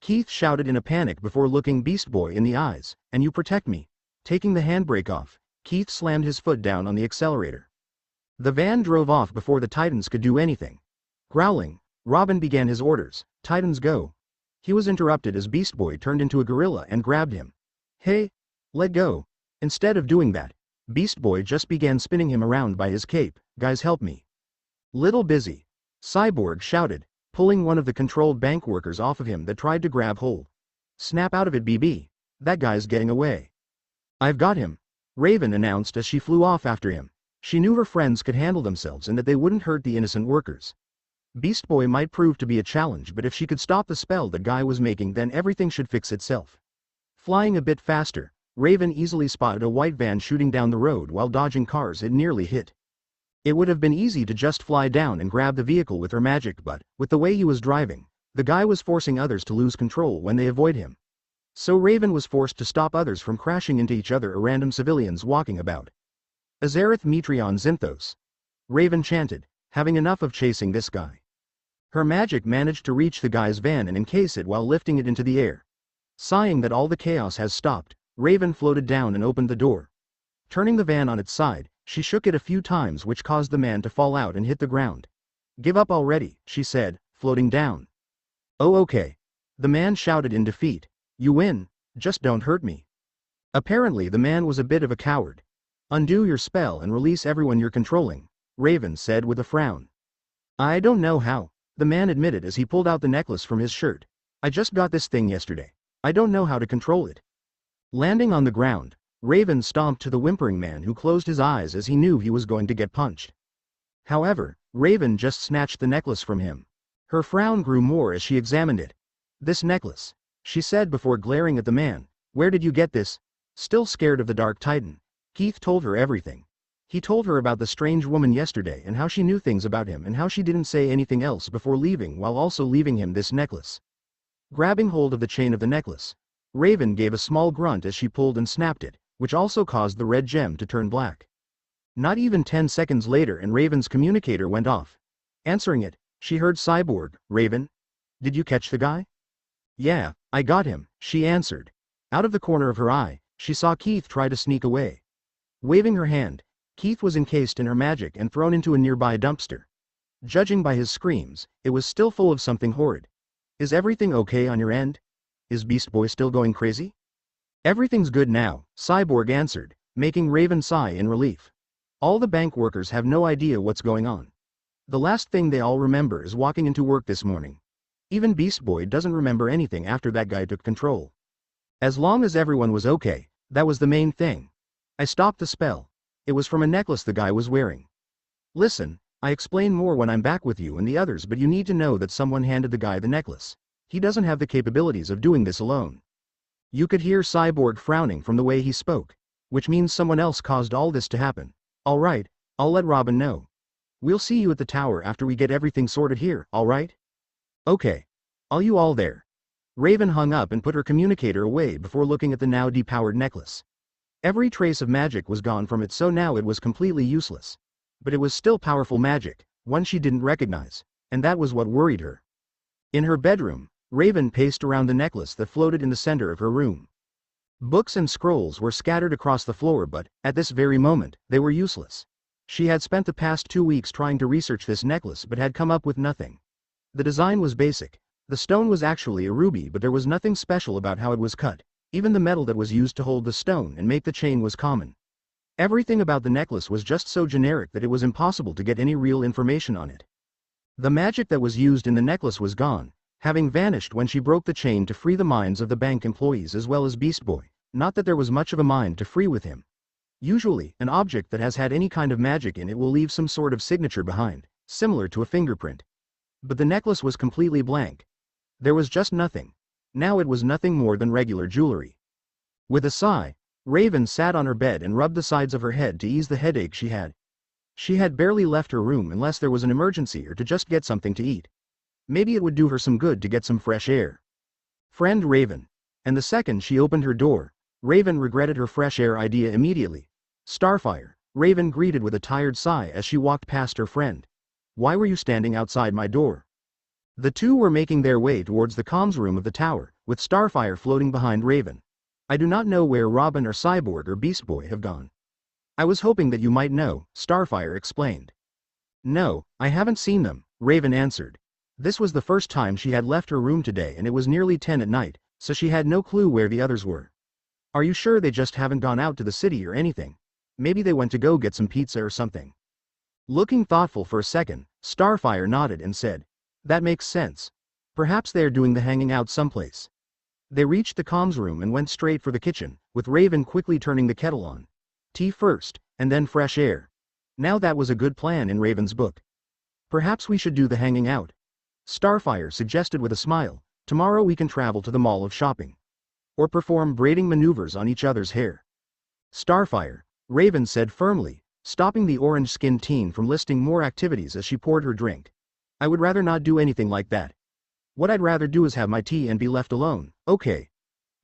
Keith shouted in a panic before looking Beast Boy in the eyes, "and you protect me." Taking the handbrake off, Keith slammed his foot down on the accelerator. The van drove off before the Titans could do anything. Growling, Robin began his orders, "Titans go." He was interrupted as Beast Boy turned into a gorilla and grabbed him. "Hey, let go." Instead of doing that, Beast Boy just began spinning him around by his cape. "Guys, help me. Little busy." Cyborg shouted, pulling one of the controlled bank workers off of him that tried to grab hold. Snap out of it, BB. That guy's getting away. I've got him, Raven announced as she flew off after him. She knew her friends could handle themselves and that they wouldn't hurt the innocent workers. Beast Boy might prove to be a challenge, but if she could stop the spell that guy was making, then everything should fix itself. Flying a bit faster, Raven easily spotted a white van shooting down the road while dodging cars it nearly hit. It would have been easy to just fly down and grab the vehicle with her magic, but, with the way he was driving, the guy was forcing others to lose control when they avoid him. So Raven was forced to stop others from crashing into each other or random civilians walking about. Azereth Metreon Zinthos, Raven chanted, having enough of chasing this guy. Her magic managed to reach the guy's van and encase it while lifting it into the air. Sighing that all the chaos has stopped, Raven floated down and opened the door. Turning the van on its side, she shook it a few times, which caused the man to fall out and hit the ground. Give up already, she said, floating down. Oh okay. The man shouted in defeat. You win, just don't hurt me. Apparently the man was a bit of a coward. Undo your spell and release everyone you're controlling, Raven said with a frown. I don't know how, the man admitted as he pulled out the necklace from his shirt. I just got this thing yesterday. I don't know how to control it. Landing on the ground, Raven stomped to the whimpering man, who closed his eyes as he knew he was going to get punched. However, Raven just snatched the necklace from him. Her frown grew more as she examined it. This necklace, she said before glaring at the man. Where did you get this? Still scared of the Dark Titan, Keith told her everything. He told her about the strange woman yesterday and how she knew things about him and how she didn't say anything else before leaving, while also leaving him this necklace. Grabbing hold of the chain of the necklace, Raven gave a small grunt as she pulled and snapped it, which also caused the red gem to turn black. Not even 10 seconds later and Raven's communicator went off. Answering it, she heard Cyborg, Raven? Did you catch the guy? Yeah, I got him, she answered. Out of the corner of her eye, she saw Keith try to sneak away. Waving her hand, Keith was encased in her magic and thrown into a nearby dumpster. Judging by his screams, it was still full of something horrid. Is everything okay on your end? Is Beast Boy still going crazy? Everything's good now, Cyborg answered, making Raven sigh in relief. All the bank workers have no idea what's going on. The last thing they all remember is walking into work this morning. Even Beast Boy doesn't remember anything after that guy took control. As long as everyone was okay, that was the main thing. I stopped the spell. It was from a necklace the guy was wearing. Listen, I explain more when I'm back with you and the others, but you need to know that someone handed the guy the necklace. He doesn't have the capabilities of doing this alone. You could hear Cyborg frowning from the way he spoke, which means someone else caused all this to happen. Alright, I'll let Robin know. We'll see you at the tower after we get everything sorted here, alright? Okay. Are you all there? Raven hung up and put her communicator away before looking at the now depowered necklace. Every trace of magic was gone from it, so now it was completely useless. But it was still powerful magic, one she didn't recognize, and that was what worried her. In her bedroom, Raven paced around the necklace that floated in the center of her room. Books and scrolls were scattered across the floor, but, at this very moment, they were useless. She had spent the past 2 weeks trying to research this necklace but had come up with nothing. The design was basic. The stone was actually a ruby, but there was nothing special about how it was cut. Even the metal that was used to hold the stone and make the chain was common. Everything about the necklace was just so generic that it was impossible to get any real information on it. The magic that was used in the necklace was gone, having vanished when she broke the chain to free the minds of the bank employees as well as Beast Boy. Not that there was much of a mind to free with him. Usually, an object that has had any kind of magic in it will leave some sort of signature behind, similar to a fingerprint. But the necklace was completely blank. There was just nothing. Now it was nothing more than regular jewelry. With a sigh, Raven sat on her bed and rubbed the sides of her head to ease the headache she had. She had barely left her room unless there was an emergency or to just get something to eat. Maybe it would do her some good to get some fresh air. Friend Raven. And the second she opened her door, Raven regretted her fresh air idea immediately. Starfire, Raven greeted with a tired sigh as she walked past her friend. Why were you standing outside my door? The two were making their way towards the comms room of the tower, with Starfire floating behind Raven. I do not know where Robin or Cyborg or Beast Boy have gone. I was hoping that you might know, Starfire explained. No, I haven't seen them, Raven answered. This was the first time she had left her room today and it was nearly 10 at night, so she had no clue where the others were. Are you sure they just haven't gone out to the city or anything? Maybe they went to go get some pizza or something. Looking thoughtful for a second, Starfire nodded and said, "That makes sense. Perhaps they are doing the hanging out someplace." They reached the comms room and went straight for the kitchen, with Raven quickly turning the kettle on. Tea first, and then fresh air. Now that was a good plan in Raven's book. "Perhaps we should do the hanging out," Starfire suggested with a smile. "Tomorrow we can travel to the mall of shopping. Or perform braiding maneuvers on each other's hair." "Starfire," Raven said firmly, stopping the orange-skinned teen from listing more activities as she poured her drink. "I would rather not do anything like that. What I'd rather do is have my tea and be left alone." "Okay."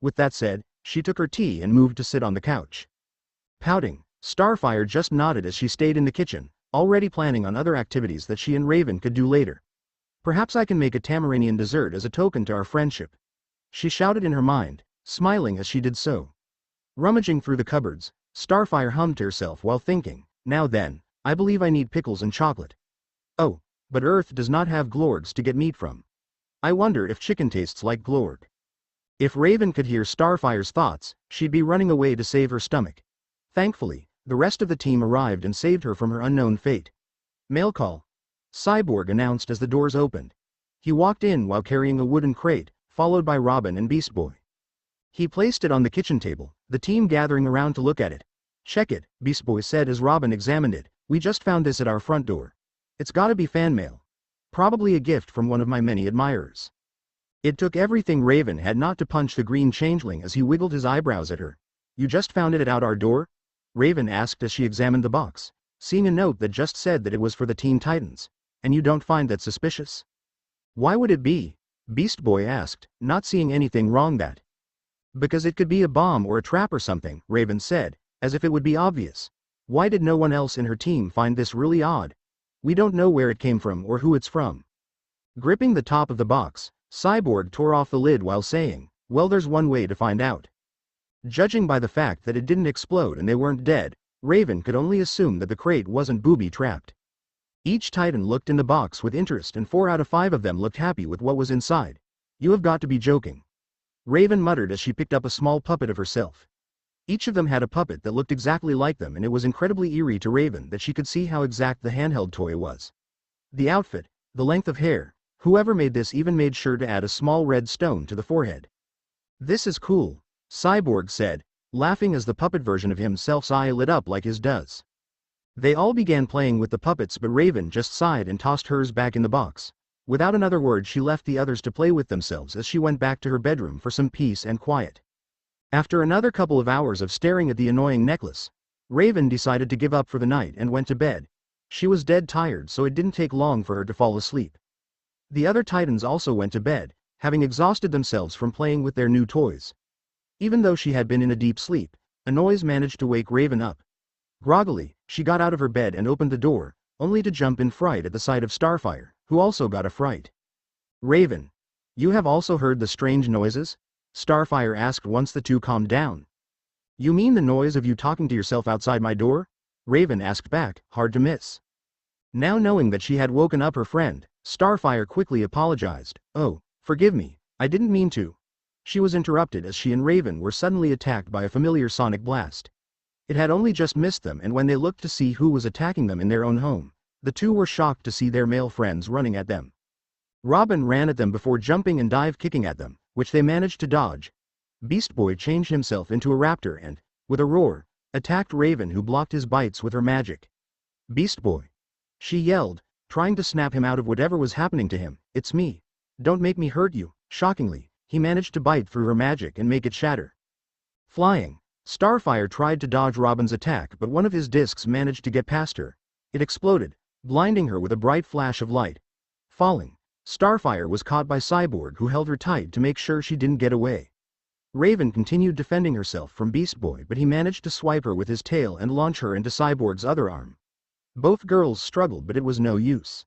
With that said, she took her tea and moved to sit on the couch. Pouting, Starfire just nodded as she stayed in the kitchen, already planning on other activities that she and Raven could do later. "Perhaps I can make a Tamarinian dessert as a token to our friendship," she shouted in her mind, smiling as she did so. Rummaging through the cupboards, Starfire hummed to herself while thinking, "Now then, I believe I need pickles and chocolate. Oh, but Earth does not have glorgs to get meat from. I wonder if chicken tastes like glorg." If Raven could hear Starfire's thoughts, she'd be running away to save her stomach. Thankfully, the rest of the team arrived and saved her from her unknown fate. "Mail call," Cyborg announced as the doors opened. He walked in while carrying a wooden crate, followed by Robin and Beast Boy. He placed it on the kitchen table, the team gathering around to look at it. "Check it," Beast Boy said as Robin examined it. "We just found this at our front door. It's gotta be fan mail. Probably a gift from one of my many admirers." It took everything Raven had not to punch the green changeling as he wiggled his eyebrows at her. "You just found it out our door?" Raven asked as she examined the box, seeing a note that just said that it was for the Teen Titans. "And you don't find that suspicious?" "Why would it be?" Beast Boy asked, not seeing anything wrong that. "Because it could be a bomb or a trap or something," Raven said, as if it would be obvious. "Why did no one else in her team find this really odd? We don't know where it came from or who it's from." Gripping the top of the box, Cyborg tore off the lid while saying, "Well, there's one way to find out." Judging by the fact that it didn't explode and they weren't dead, Raven could only assume that the crate wasn't booby-trapped. Each Titan looked in the box with interest and 4 out of 5 of them looked happy with what was inside. "You have got to be joking," Raven muttered as she picked up a small puppet of herself. Each of them had a puppet that looked exactly like them, and it was incredibly eerie to Raven that she could see how exact the handheld toy was. The outfit, the length of hair, whoever made this even made sure to add a small red stone to the forehead. "This is cool," Cyborg said, laughing as the puppet version of himself's eye lit up like his does. They all began playing with the puppets, but Raven just sighed and tossed hers back in the box. Without another word, she left the others to play with themselves as she went back to her bedroom for some peace and quiet. After another couple of hours of staring at the annoying necklace, Raven decided to give up for the night and went to bed. She was dead tired, so it didn't take long for her to fall asleep. The other Titans also went to bed, having exhausted themselves from playing with their new toys. Even though she had been in a deep sleep, a noise managed to wake Raven up. Groggily, she got out of her bed and opened the door, only to jump in fright at the sight of Starfire, who also got a fright. "Raven, you have also heard the strange noises?" Starfire asked once the two calmed down. "You mean the noise of you talking to yourself outside my door?" Raven asked back, hard to miss. Now knowing that she had woken up her friend, Starfire quickly apologized. "Oh, forgive me, I didn't mean to." She was interrupted as she and Raven were suddenly attacked by a familiar sonic blast. It had only just missed them, and when they looked to see who was attacking them in their own home, the two were shocked to see their male friends running at them. Robin ran at them before jumping and dive-kicking at them, which they managed to dodge. Beast Boy changed himself into a raptor and, with a roar, attacked Raven, who blocked his bites with her magic. "Beast Boy!" she yelled, trying to snap him out of whatever was happening to him. "It's me. Don't make me hurt you." Shockingly, he managed to bite through her magic and make it shatter. Flying, Starfire tried to dodge Robin's attack, but one of his discs managed to get past her. It exploded, blinding her with a bright flash of light. Falling, Starfire was caught by Cyborg, who held her tight to make sure she didn't get away. Raven continued defending herself from Beast Boy, but he managed to swipe her with his tail and launch her into Cyborg's other arm. Both girls struggled, but it was no use.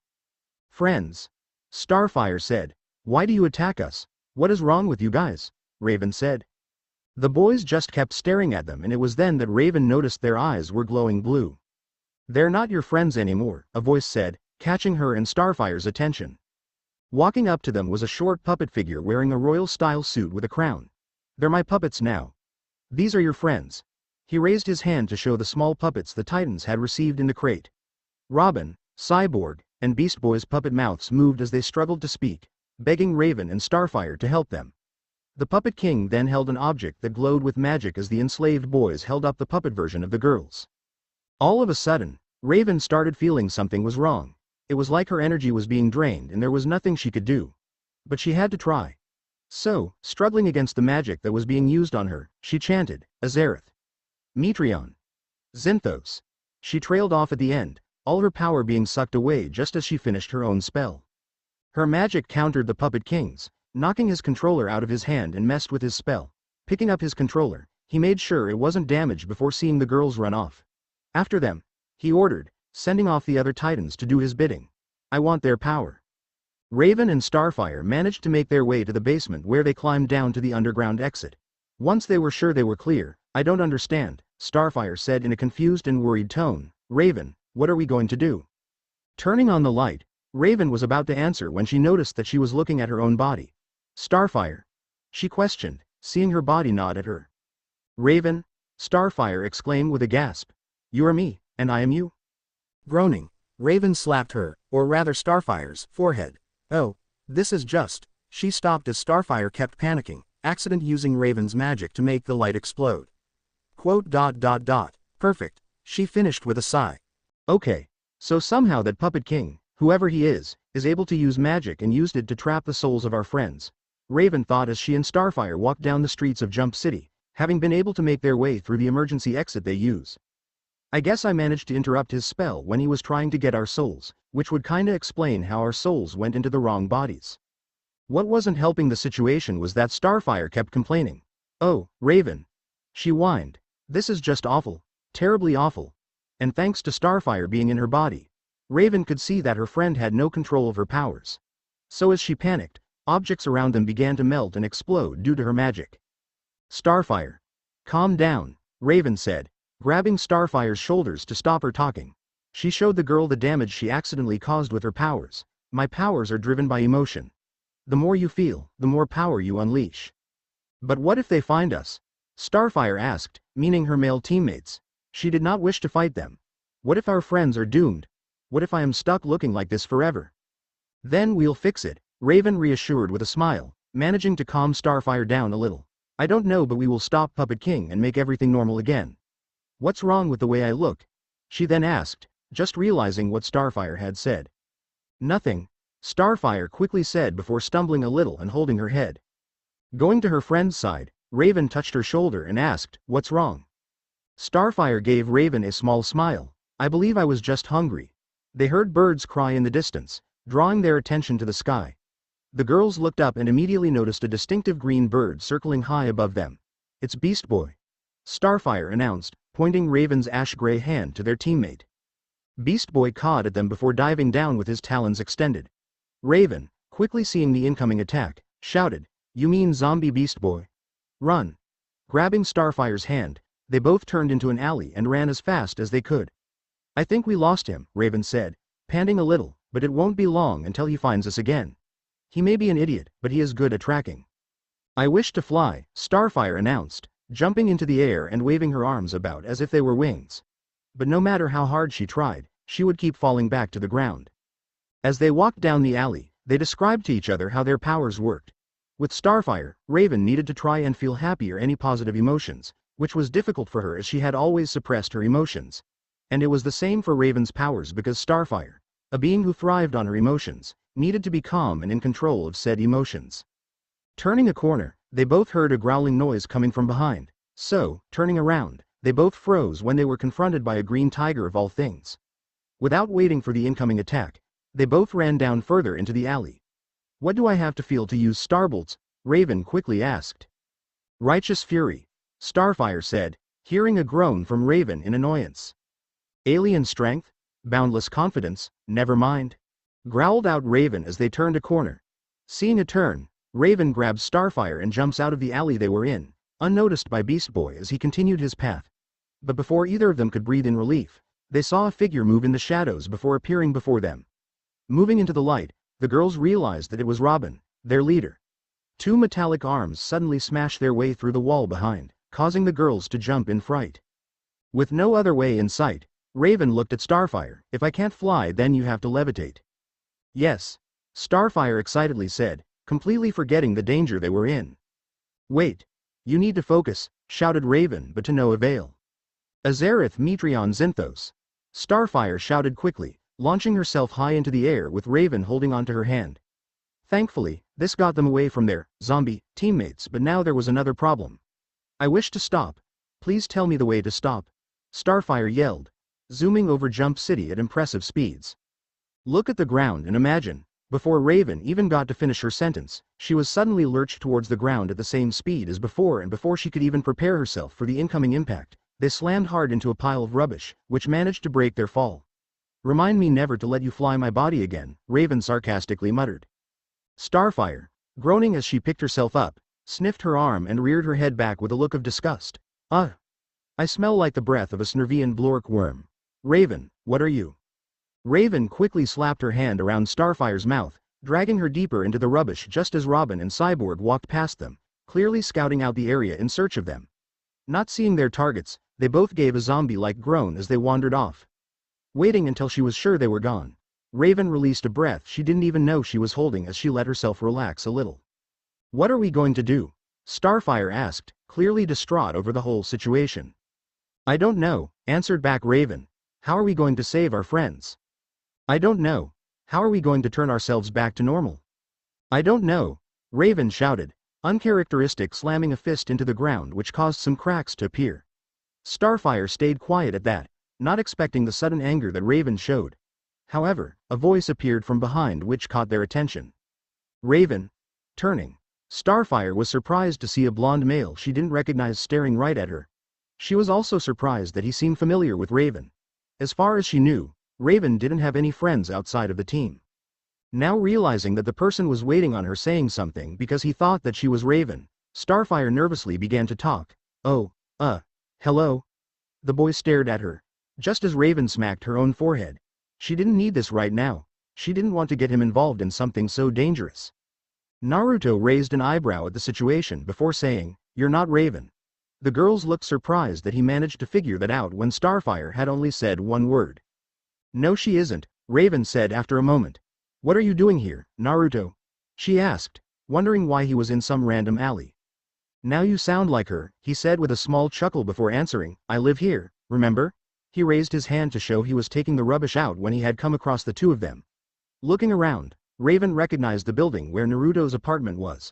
"Friends," Starfire said, "why do you attack us? What is wrong with you guys?" Raven said. The boys just kept staring at them, and it was then that Raven noticed their eyes were glowing blue. "They're not your friends anymore," a voice said, catching her and Starfire's attention. Walking up to them was a short puppet figure wearing a royal-style suit with a crown. "They're my puppets now. These are your friends." He raised his hand to show the small puppets the Titans had received in the crate. Robin, Cyborg, and Beast Boy's puppet mouths moved as they struggled to speak, begging Raven and Starfire to help them. The Puppet King then held an object that glowed with magic as the enslaved boys held up the puppet version of the girls. All of a sudden, Raven started feeling something was wrong. It was like her energy was being drained and there was nothing she could do. But she had to try. So, struggling against the magic that was being used on her, she chanted, Azereth, Metreon, Zinthos. She trailed off at the end, all her power being sucked away just as she finished her own spell. Her magic countered the Puppet King's, knocking his controller out of his hand and messed with his spell. Picking up his controller, he made sure it wasn't damaged before seeing the girls run off. After them, he ordered, sending off the other Titans to do his bidding. I want their power. Raven and Starfire managed to make their way to the basement where they climbed down to the underground exit. Once they were sure they were clear, I don't understand, Starfire said in a confused and worried tone. Raven, what are we going to do? Turning on the light, Raven was about to answer when she noticed that she was looking at her own body. Starfire? She questioned, seeing her body nod at her. Raven? Starfire exclaimed with a gasp. You are me, and I am you? Groaning, Raven slapped her, or rather Starfire's, forehead. Oh, this is just. She stopped as Starfire kept panicking, accident using Raven's magic to make the light explode. Quote. Perfect, she finished with a sigh. Okay, so somehow that Puppet King, whoever he is able to use magic and used it to trap the souls of our friends. Raven thought as she and Starfire walked down the streets of Jump City, having been able to make their way through the emergency exit they use. I guess I managed to interrupt his spell when he was trying to get our souls, which would kinda explain how our souls went into the wrong bodies. What wasn't helping the situation was that Starfire kept complaining. Oh, Raven. She whined. This is just awful. Terribly awful. And thanks to Starfire being in her body, Raven could see that her friend had no control of her powers. So as she panicked, objects around them began to melt and explode due to her magic. Starfire. Calm down, Raven said, grabbing Starfire's shoulders to stop her talking. She showed the girl the damage she accidentally caused with her powers. My powers are driven by emotion. The more you feel, the more power you unleash. But what if they find us? Starfire asked, meaning her male teammates. She did not wish to fight them. What if our friends are doomed? What if I am stuck looking like this forever? Then we'll fix it, Raven reassured with a smile, managing to calm Starfire down a little. I don't know, but we will stop Puppet King and make everything normal again. What's wrong with the way I look? She then asked, just realizing what Starfire had said. Nothing, Starfire quickly said before stumbling a little and holding her head. Going to her friend's side, Raven touched her shoulder and asked, what's wrong? Starfire gave Raven a small smile. I believe I was just hungry. They heard birds cry in the distance, drawing their attention to the sky. The girls looked up and immediately noticed a distinctive green bird circling high above them. It's Beast Boy, Starfire announced, pointing Raven's ash-gray hand to their teammate. Beast Boy cawed at them before diving down with his talons extended. Raven, quickly seeing the incoming attack, shouted, You mean Zombie Beast Boy? Run. Grabbing Starfire's hand, they both turned into an alley and ran as fast as they could. I think we lost him, Raven said, panting a little, but it won't be long until he finds us again. He may be an idiot, but he is good at tracking. I wish to fly, Starfire announced, jumping into the air and waving her arms about as if they were wings. But no matter how hard she tried, she would keep falling back to the ground. As they walked down the alley, they described to each other how their powers worked. With Starfire, Raven needed to try and feel happy or any positive emotions, which was difficult for her as she had always suppressed her emotions. And it was the same for Raven's powers because Starfire, a being who thrived on her emotions, needed to be calm and in control of said emotions. Turning a corner, they both heard a growling noise coming from behind. So, turning around, they both froze when they were confronted by a green tiger of all things. Without waiting for the incoming attack, they both ran down further into the alley. What do I have to feel to use Starbolts? Raven quickly asked. Righteous fury, Starfire said, hearing a groan from Raven in annoyance. Alien strength? Boundless confidence? Never mind. Growled out Raven as they turned a corner. Seeing a turn, Raven grabs Starfire and jumps out of the alley they were in, unnoticed by Beast Boy as he continued his path. But before either of them could breathe in relief, they saw a figure move in the shadows before appearing before them. Moving into the light, the girls realized that it was Robin, their leader. Two metallic arms suddenly smashed their way through the wall behind, causing the girls to jump in fright. With no other way in sight, Raven looked at Starfire. If I can't fly, then you have to levitate. Yes. Starfire excitedly said, completely forgetting the danger they were in. Wait. You need to focus, shouted Raven, but to no avail. Azereth Metreon Zinthos. Starfire shouted quickly, launching herself high into the air with Raven holding onto her hand. Thankfully, this got them away from their zombie teammates, but now there was another problem. I wish to stop. Please tell me the way to stop. Starfire yelled, zooming over Jump City at impressive speeds. Look at the ground and imagine. Before Raven even got to finish her sentence, she was suddenly lurched towards the ground at the same speed as before, and before she could even prepare herself for the incoming impact, they slammed hard into a pile of rubbish, which managed to break their fall. Remind me never to let you fly my body again, Raven sarcastically muttered. Starfire, groaning as she picked herself up, sniffed her arm and reared her head back with a look of disgust. I smell like the breath of a Snervian blork worm. Raven, what are you? Raven quickly slapped her hand around Starfire's mouth, dragging her deeper into the rubbish just as Robin and Cyborg walked past them, clearly scouting out the area in search of them. Not seeing their targets, they both gave a zombie-like groan as they wandered off. Waiting until she was sure they were gone, Raven released a breath she didn't even know she was holding as she let herself relax a little. What are we going to do? Starfire asked, clearly distraught over the whole situation. I don't know, answered back Raven. How are we going to save our friends? I don't know. How are we going to turn ourselves back to normal? I don't know, Raven shouted, uncharacteristic, slamming a fist into the ground which caused some cracks to appear. Starfire stayed quiet at that, not expecting the sudden anger that Raven showed. However, a voice appeared from behind which caught their attention. Raven. Turning, Starfire was surprised to see a blonde male she didn't recognize staring right at her. She was also surprised that he seemed familiar with Raven. As far as she knew, Raven didn't have any friends outside of the team. Now realizing that the person was waiting on her saying something because he thought that she was Raven, Starfire nervously began to talk. Oh, hello? The boy stared at her, just as Raven smacked her own forehead. She didn't need this right now. She didn't want to get him involved in something so dangerous. Naruto raised an eyebrow at the situation before saying, "You're not Raven." The girls looked surprised that he managed to figure that out when Starfire had only said one word. No, she isn't, Raven said after a moment. What are you doing here, Naruto? She asked, wondering why he was in some random alley. Now you sound like her, he said with a small chuckle before answering. I live here, remember? He raised his hand to show he was taking the rubbish out when he had come across the two of them. Looking around, Raven recognized the building where Naruto's apartment was.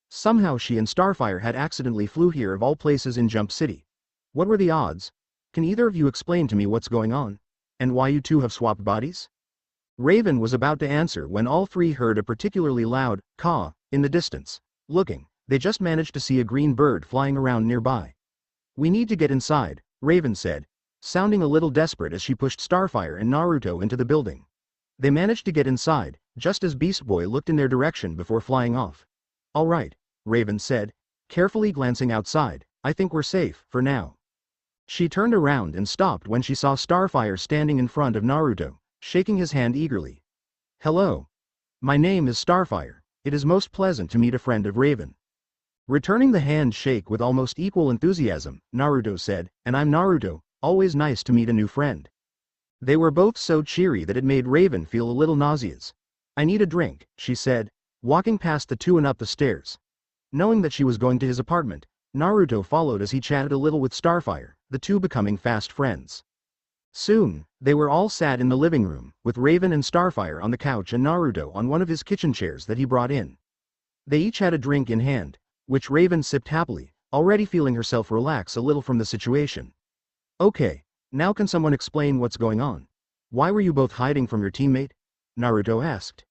Somehow she and Starfire had accidentally flew here of all places in Jump City. What were the odds? Can either of you explain to me what's going on? And why you two have swapped bodies? Raven was about to answer when all three heard a particularly loud caw in the distance. Looking, they just managed to see a green bird flying around nearby. We need to get inside, Raven said, sounding a little desperate as she pushed Starfire and Naruto into the building. They managed to get inside, just as Beast Boy looked in their direction before flying off. All right, Raven said, carefully glancing outside. I think we're safe, for now. She turned around and stopped when she saw Starfire standing in front of Naruto, shaking his hand eagerly. Hello. My name is Starfire. It is most pleasant to meet a friend of Raven. Returning the handshake with almost equal enthusiasm, Naruto said, and I'm Naruto, always nice to meet a new friend. They were both so cheery that it made Raven feel a little nauseous. I need a drink, she said, walking past the two and up the stairs. Knowing that she was going to his apartment, Naruto followed as he chatted a little with Starfire, the two becoming fast friends. Soon, they were all sat in the living room, with Raven and Starfire on the couch and Naruto on one of his kitchen chairs that he brought in. They each had a drink in hand, which Raven sipped happily, already feeling herself relax a little from the situation. Okay, now can someone explain what's going on? Why were you both hiding from your teammate? Naruto asked.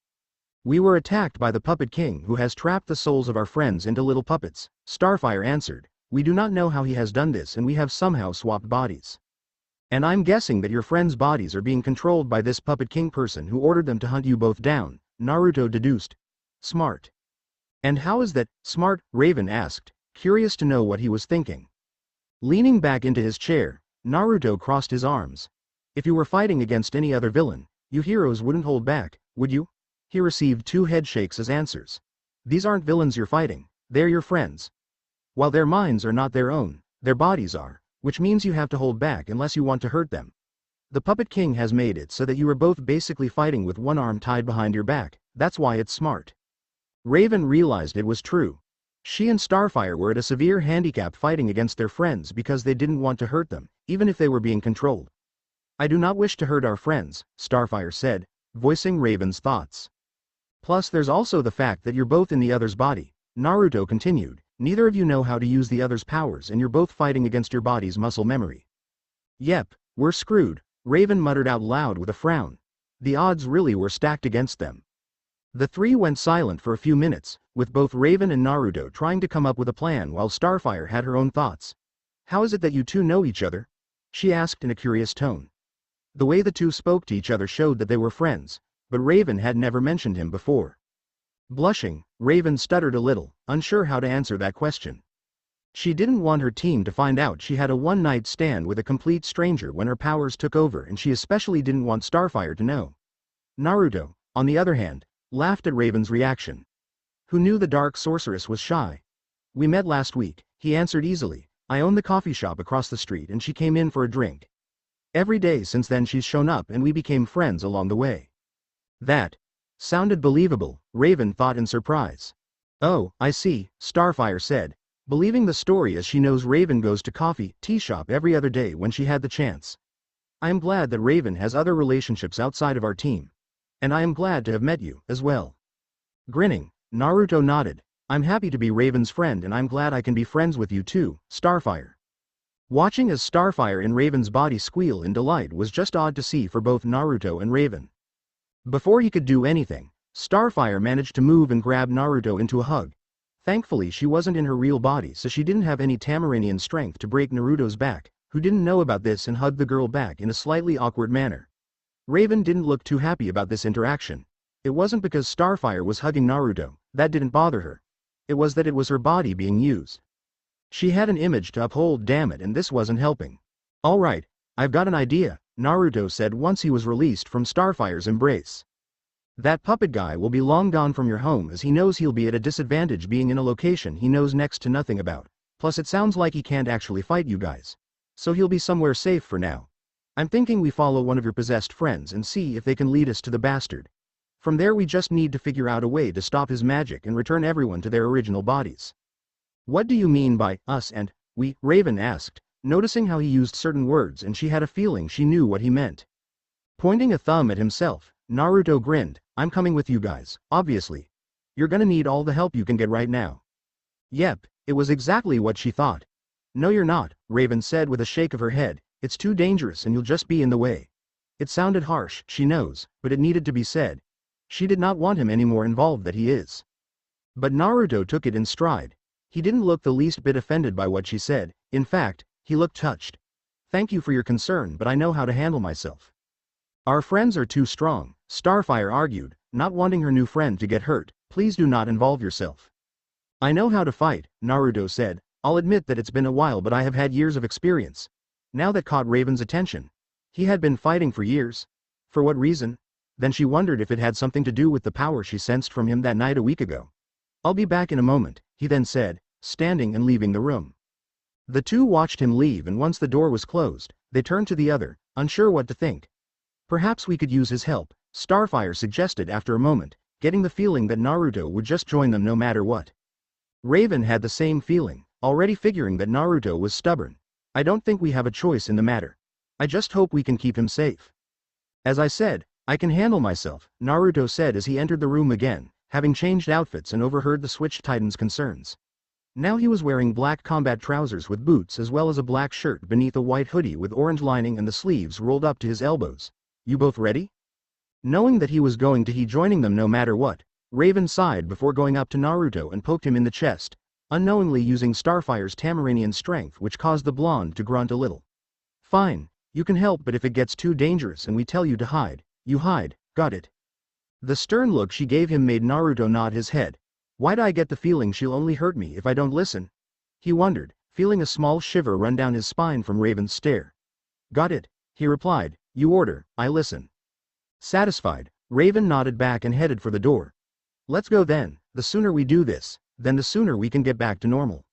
We were attacked by the Puppet King who has trapped the souls of our friends into little puppets, Starfire answered. We do not know how he has done this and we have somehow swapped bodies. And I'm guessing that your friends' bodies are being controlled by this Puppet King person who ordered them to hunt you both down, Naruto deduced. Smart. And how is that smart? Raven asked, curious to know what he was thinking. Leaning back into his chair, Naruto crossed his arms. If you were fighting against any other villain, you heroes wouldn't hold back, would you? He received two head shakes as answers. These aren't villains you're fighting, they're your friends. While their minds are not their own, their bodies are, which means you have to hold back unless you want to hurt them. The Puppet King has made it so that you are both basically fighting with one arm tied behind your back, that's why it's smart. Raven realized it was true. She and Starfire were at a severe handicap fighting against their friends because they didn't want to hurt them, even if they were being controlled. I do not wish to hurt our friends, Starfire said, voicing Raven's thoughts. Plus there's also the fact that you're both in the other's body, Naruto continued, neither of you know how to use the other's powers and you're both fighting against your body's muscle memory. Yep, we're screwed, Raven muttered out loud with a frown. The odds really were stacked against them. The three went silent for a few minutes, with both Raven and Naruto trying to come up with a plan while Starfire had her own thoughts. How is it that you two know each other? She asked in a curious tone. The way the two spoke to each other showed that they were friends, but Raven had never mentioned him before. Blushing, Raven stuttered a little, unsure how to answer that question. She didn't want her team to find out she had a one-night stand with a complete stranger when her powers took over, and she especially didn't want Starfire to know. Naruto, on the other hand, laughed at Raven's reaction. Who knew the dark sorceress was shy? We met last week, he answered easily. I own the coffee shop across the street and she came in for a drink. Every day since then she's shown up and we became friends along the way. That sounded believable, Raven thought in surprise. Oh, I see, Starfire said, believing the story as she knows Raven goes to tea shop every other day when she had the chance. I am glad that Raven has other relationships outside of our team. And I am glad to have met you, as well. Grinning, Naruto nodded. I'm happy to be Raven's friend and I'm glad I can be friends with you too, Starfire. Watching as Starfire in Raven's body squeal in delight was just odd to see for both Naruto and Raven. Before he could do anything, Starfire managed to move and grab Naruto into a hug. Thankfully she wasn't in her real body so she didn't have any Tamaranian strength to break Naruto's back, who didn't know about this and hugged the girl back in a slightly awkward manner. Raven didn't look too happy about this interaction. It wasn't because Starfire was hugging Naruto, that didn't bother her. It was that it was her body being used. She had an image to uphold, damn it, and this wasn't helping. Alright, I've got an idea, Naruto said once he was released from Starfire's embrace. That puppet guy will be long gone from your home as he knows he'll be at a disadvantage being in a location he knows next to nothing about. Plus it sounds like he can't actually fight you guys. So he'll be somewhere safe for now. I'm thinking we follow one of your possessed friends and see if they can lead us to the bastard. From there we just need to figure out a way to stop his magic and return everyone to their original bodies. What do you mean by us and we? Raven asked, noticing how he used certain words and she had a feeling she knew what he meant. Pointing a thumb at himself, Naruto grinned. I'm coming with you guys, obviously. You're gonna need all the help you can get right now. Yep, it was exactly what she thought. No you're not, Raven said with a shake of her head. It's too dangerous and you'll just be in the way. It sounded harsh, she knows, but it needed to be said. She did not want him any more involved than he is. But Naruto took it in stride. He didn't look the least bit offended by what she said. In fact, he looked touched. Thank you for your concern, but I know how to handle myself. Our friends are too strong, Starfire argued, not wanting her new friend to get hurt. Please do not involve yourself. I know how to fight, Naruto said. I'll admit that it's been a while, but I have had years of experience. Now that caught Raven's attention. He had been fighting for years. For what reason? Then she wondered if it had something to do with the power she sensed from him that night a week ago. I'll be back in a moment, he then said, standing and leaving the room. The two watched him leave and once the door was closed, they turned to the other, unsure what to think. Perhaps we could use his help, Starfire suggested after a moment, getting the feeling that Naruto would just join them no matter what. Raven had the same feeling, already figuring that Naruto was stubborn. I don't think we have a choice in the matter. I just hope we can keep him safe. As I said, I can handle myself, Naruto said as he entered the room again, having changed outfits and overheard the Switch Titan's concerns. Now he was wearing black combat trousers with boots as well as a black shirt beneath a white hoodie with orange lining and the sleeves rolled up to his elbows. You both ready? Knowing that he was going to be joining them no matter what, Raven sighed before going up to Naruto and poked him in the chest, unknowingly using Starfire's Tamaranian strength which caused the blonde to grunt a little. Fine, you can help, but if it gets too dangerous and we tell you to hide, you hide, got it? The stern look she gave him made Naruto nod his head. Why'd I get the feeling she'll only hurt me if I don't listen? He wondered, feeling a small shiver run down his spine from Raven's stare. Got it, he replied, you order, I listen. Satisfied, Raven nodded back and headed for the door. Let's go then, the sooner we do this, then the sooner we can get back to normal.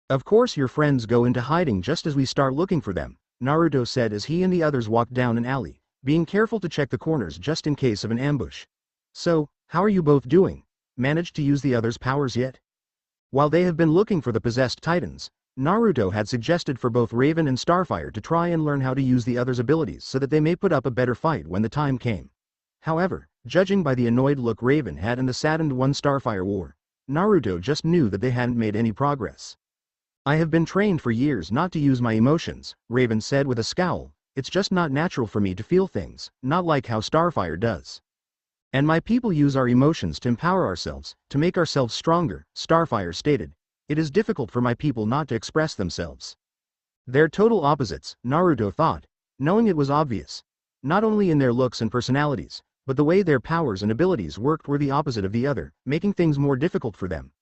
Of course your friends go into hiding just as we start looking for them, Naruto said as he and the others walked down an alley, being careful to check the corners just in case of an ambush. So, how are you both doing? Managed to use the others' powers yet? While they have been looking for the possessed titans, Naruto had suggested for both Raven and Starfire to try and learn how to use the others' abilities so that they may put up a better fight when the time came. However, judging by the annoyed look Raven had and the saddened one Starfire wore, Naruto just knew that they hadn't made any progress. I have been trained for years not to use my emotions, Raven said with a scowl. It's just not natural for me to feel things, not like how Starfire does. And my people use our emotions to empower ourselves, to make ourselves stronger, Starfire stated. It is difficult for my people not to express themselves. They're total opposites, Naruto thought, knowing it was obvious. Not only in their looks and personalities, but the way their powers and abilities worked were the opposite of the other, making things more difficult for them.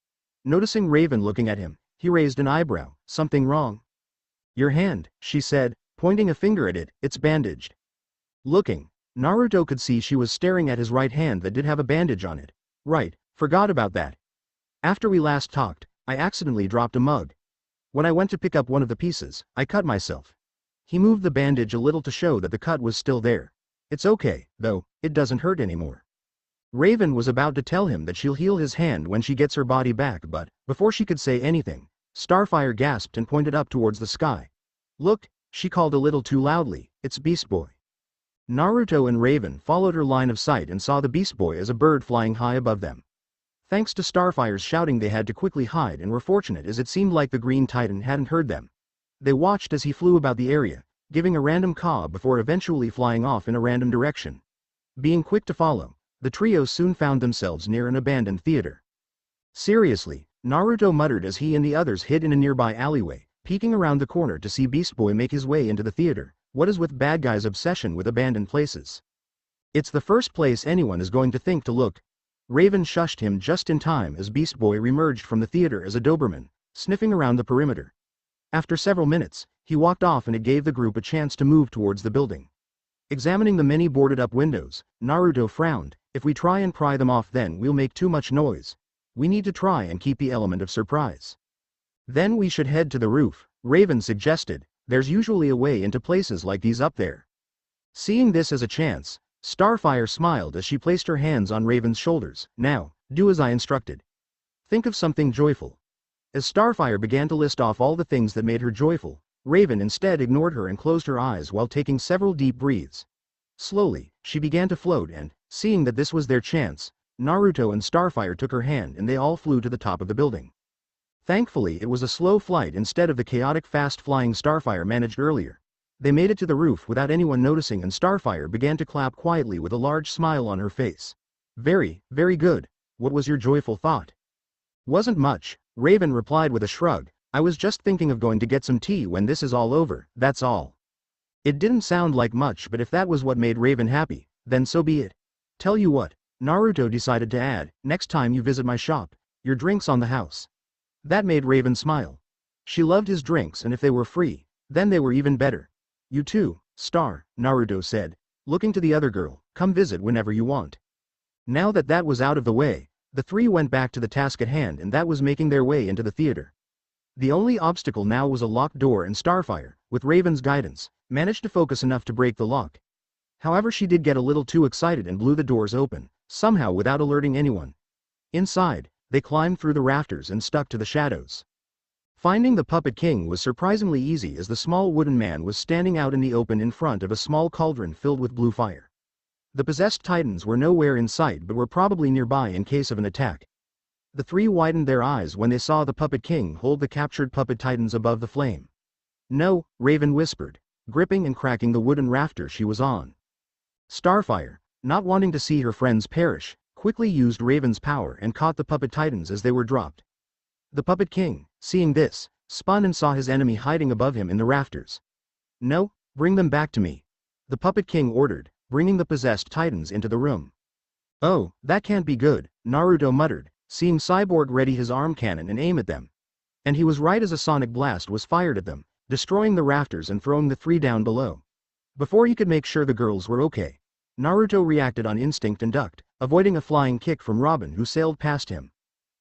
Noticing Raven looking at him, he raised an eyebrow. Something wrong? Your hand, she said, pointing a finger at it. It's bandaged. Looking, Naruto could see she was staring at his right hand that did have a bandage on it. Right, forgot about that. After we last talked, I accidentally dropped a mug. When I went to pick up one of the pieces, I cut myself. He moved the bandage a little to show that the cut was still there. It's okay, though, it doesn't hurt anymore. Raven was about to tell him that she'll heal his hand when she gets her body back, but, before she could say anything, Starfire gasped and pointed up towards the sky. Look, she called a little too loudly, it's Beast Boy. Naruto and Raven followed her line of sight and saw the Beast Boy as a bird flying high above them. Thanks to Starfire's shouting, they had to quickly hide and were fortunate as it seemed like the Green Titan hadn't heard them. They watched as he flew about the area, giving a random caw before eventually flying off in a random direction. Being quick to follow, the trio soon found themselves near an abandoned theater. Seriously, Naruto muttered as he and the others hid in a nearby alleyway, peeking around the corner to see Beast Boy make his way into the theater. What is with bad guys' obsession with abandoned places? It's the first place anyone is going to think to look. Raven shushed him just in time as Beast Boy reemerged from the theater as a Doberman, sniffing around the perimeter. After several minutes, he walked off and it gave the group a chance to move towards the building. Examining the many boarded-up windows, Naruto frowned. If we try and pry them off, then we'll make too much noise. We need to try and keep the element of surprise. Then we should head to the roof, Raven suggested. There's usually a way into places like these up there. Seeing this as a chance, Starfire smiled as she placed her hands on Raven's shoulders. Now, do as I instructed. Think of something joyful. As Starfire began to list off all the things that made her joyful, Raven instead ignored her and closed her eyes while taking several deep breaths. Slowly, she began to float and, seeing that this was their chance, Naruto and Starfire took her hand and they all flew to the top of the building. Thankfully it was a slow flight instead of the chaotic fast-flying Starfire managed earlier. They made it to the roof without anyone noticing and Starfire began to clap quietly with a large smile on her face. Very, very good. What was your joyful thought? Wasn't much, Raven replied with a shrug. I was just thinking of going to get some tea when this is all over, that's all. It didn't sound like much, but if that was what made Raven happy, then so be it. Tell you what, Naruto decided to add, next time you visit my shop, your drinks on the house. That made Raven smile. She loved his drinks and if they were free, then they were even better. You too, Star, Naruto said, looking to the other girl, come visit whenever you want. Now that that was out of the way, the three went back to the task at hand and that was making their way into the theater. The only obstacle now was a locked door and Starfire, with Raven's guidance, managed to focus enough to break the lock. However, she did get a little too excited and blew the doors open, somehow without alerting anyone. Inside, they climbed through the rafters and stuck to the shadows. Finding the Puppet King was surprisingly easy as the small wooden man was standing out in the open in front of a small cauldron filled with blue fire. The possessed titans were nowhere in sight but were probably nearby in case of an attack. The three widened their eyes when they saw the Puppet King hold the captured puppet titans above the flame. No, Raven whispered, gripping and cracking the wooden rafter she was on. Starfire, not wanting to see her friends perish, quickly used Raven's power and caught the puppet titans as they were dropped. The Puppet King, seeing this, spun and saw his enemy hiding above him in the rafters. No, bring them back to me. The Puppet King ordered, bringing the possessed titans into the room. Oh, that can't be good, Naruto muttered, seeing Cyborg ready his arm cannon and aim at them. And he was right as a sonic blast was fired at them, destroying the rafters and throwing the three down below. Before he could make sure the girls were okay, Naruto reacted on instinct and ducked, avoiding a flying kick from Robin who sailed past him.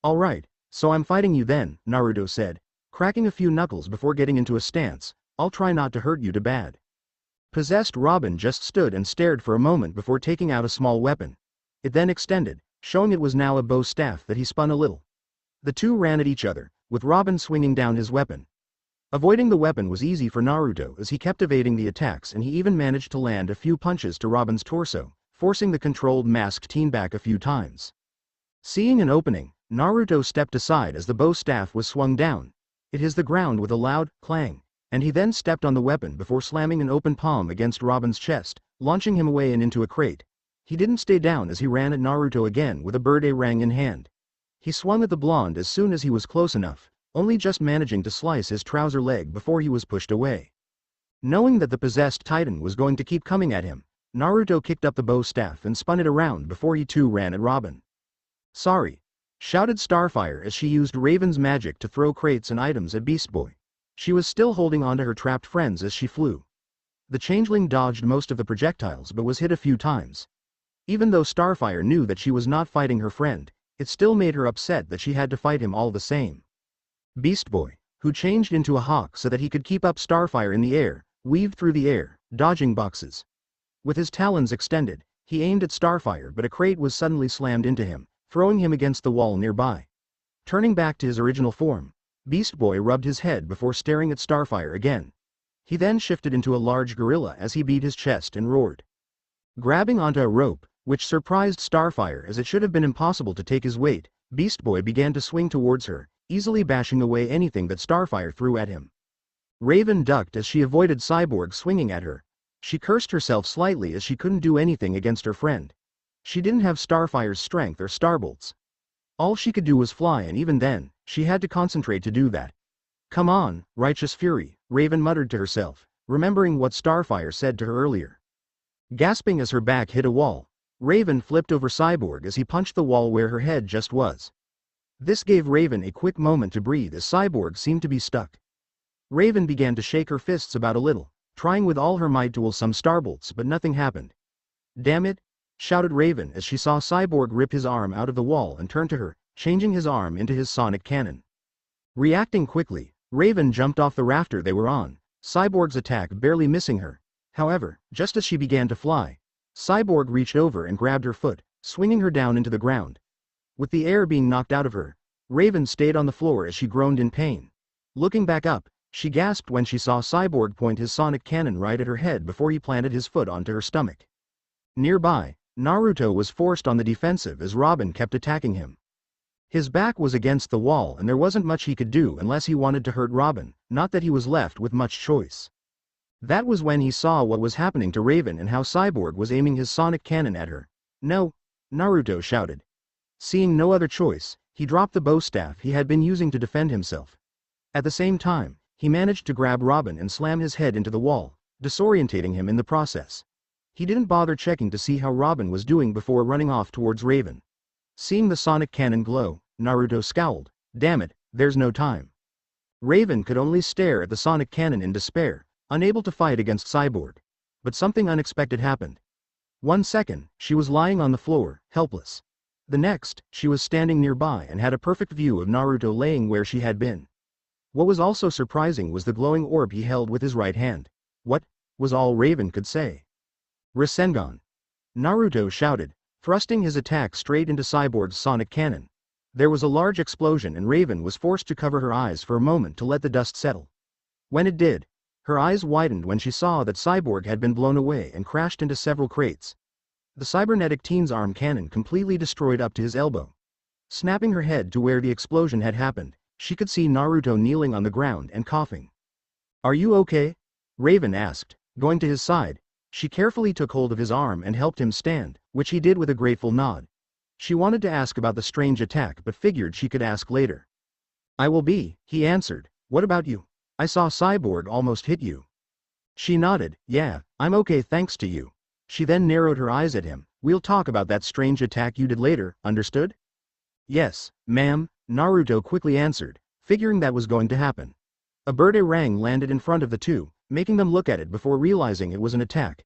Alright, so I'm fighting you then, Naruto said, cracking a few knuckles before getting into a stance, I'll try not to hurt you too bad. Possessed Robin just stood and stared for a moment before taking out a small weapon. It then extended, showing it was now a bow staff that he spun a little. The two ran at each other, with Robin swinging down his weapon. Avoiding the weapon was easy for Naruto as he kept evading the attacks, and he even managed to land a few punches to Robin's torso, forcing the controlled masked teen back a few times. Seeing an opening, Naruto stepped aside as the bow staff was swung down. It hit the ground with a loud clang, and he then stepped on the weapon before slamming an open palm against Robin's chest, launching him away and into a crate. He didn't stay down as he ran at Naruto again with a birdie-rang in hand. He swung at the blonde as soon as he was close enough, only just managing to slice his trouser leg before he was pushed away. Knowing that the possessed titan was going to keep coming at him, Naruto kicked up the bow staff and spun it around before he too ran at Robin. "Sorry," shouted Starfire as she used Raven's magic to throw crates and items at Beast Boy. She was still holding onto her trapped friends as she flew. The changeling dodged most of the projectiles but was hit a few times. Even though Starfire knew that she was not fighting her friend, it still made her upset that she had to fight him all the same. Beast Boy, who changed into a hawk so that he could keep up Starfire in the air, weaved through the air, dodging boxes. With his talons extended, he aimed at Starfire, but a crate was suddenly slammed into him, throwing him against the wall nearby. Turning back to his original form, Beast Boy rubbed his head before staring at Starfire again. He then shifted into a large gorilla as he beat his chest and roared. Grabbing onto a rope, which surprised Starfire as it should have been impossible to take his weight, Beast Boy began to swing towards her, easily bashing away anything that Starfire threw at him. Raven ducked as she avoided Cyborg swinging at her. She cursed herself slightly as she couldn't do anything against her friend. She didn't have Starfire's strength or starbolts. All she could do was fly, and even then, she had to concentrate to do that. "Come on, righteous fury," Raven muttered to herself, remembering what Starfire said to her earlier. Gasping as her back hit a wall, Raven flipped over Cyborg as he punched the wall where her head just was. This gave Raven a quick moment to breathe as Cyborg seemed to be stuck. Raven began to shake her fists about a little, trying with all her might to will some starbolts, but nothing happened. "Damn it!" shouted Raven as she saw Cyborg rip his arm out of the wall and turn to her, changing his arm into his sonic cannon. Reacting quickly, Raven jumped off the rafter they were on, Cyborg's attack barely missing her. However, just as she began to fly, Cyborg reached over and grabbed her foot, swinging her down into the ground. With the air being knocked out of her, Raven stayed on the floor as she groaned in pain. Looking back up, she gasped when she saw Cyborg point his sonic cannon right at her head before he planted his foot onto her stomach. Nearby, Naruto was forced on the defensive as Robin kept attacking him. His back was against the wall and there wasn't much he could do unless he wanted to hurt Robin, not that he was left with much choice. That was when he saw what was happening to Raven and how Cyborg was aiming his sonic cannon at her. "No!" Naruto shouted. Seeing no other choice, he dropped the bow staff he had been using to defend himself. At the same time, he managed to grab Robin and slam his head into the wall, disorientating him in the process. He didn't bother checking to see how Robin was doing before running off towards Raven. Seeing the sonic cannon glow, Naruto scowled. "Damn it, there's no time." Raven could only stare at the sonic cannon in despair, unable to fight against Cyborg. But something unexpected happened. 1 second, she was lying on the floor, helpless. The next, she was standing nearby and had a perfect view of Naruto laying where she had been. What was also surprising was the glowing orb he held with his right hand. "What?" was all Raven could say. "Rasengan!" Naruto shouted, thrusting his attack straight into Cyborg's sonic cannon. There was a large explosion and Raven was forced to cover her eyes for a moment to let the dust settle. When it did, her eyes widened when she saw that Cyborg had been blown away and crashed into several crates. The cybernetic teen's arm cannon completely destroyed up to his elbow. Snapping her head to where the explosion had happened, she could see Naruto kneeling on the ground and coughing. "Are you okay?" Raven asked, going to his side. She carefully took hold of his arm and helped him stand, which he did with a grateful nod. She wanted to ask about the strange attack but figured she could ask later. "I will be," he answered. "What about you? I saw Cyborg almost hit you." She nodded. "Yeah, I'm okay thanks to you." She then narrowed her eyes at him. "We'll talk about that strange attack you did later, understood?" "Yes, ma'am," Naruto quickly answered, figuring that was going to happen. A birdie-rang landed in front of the two, making them look at it before realizing it was an attack.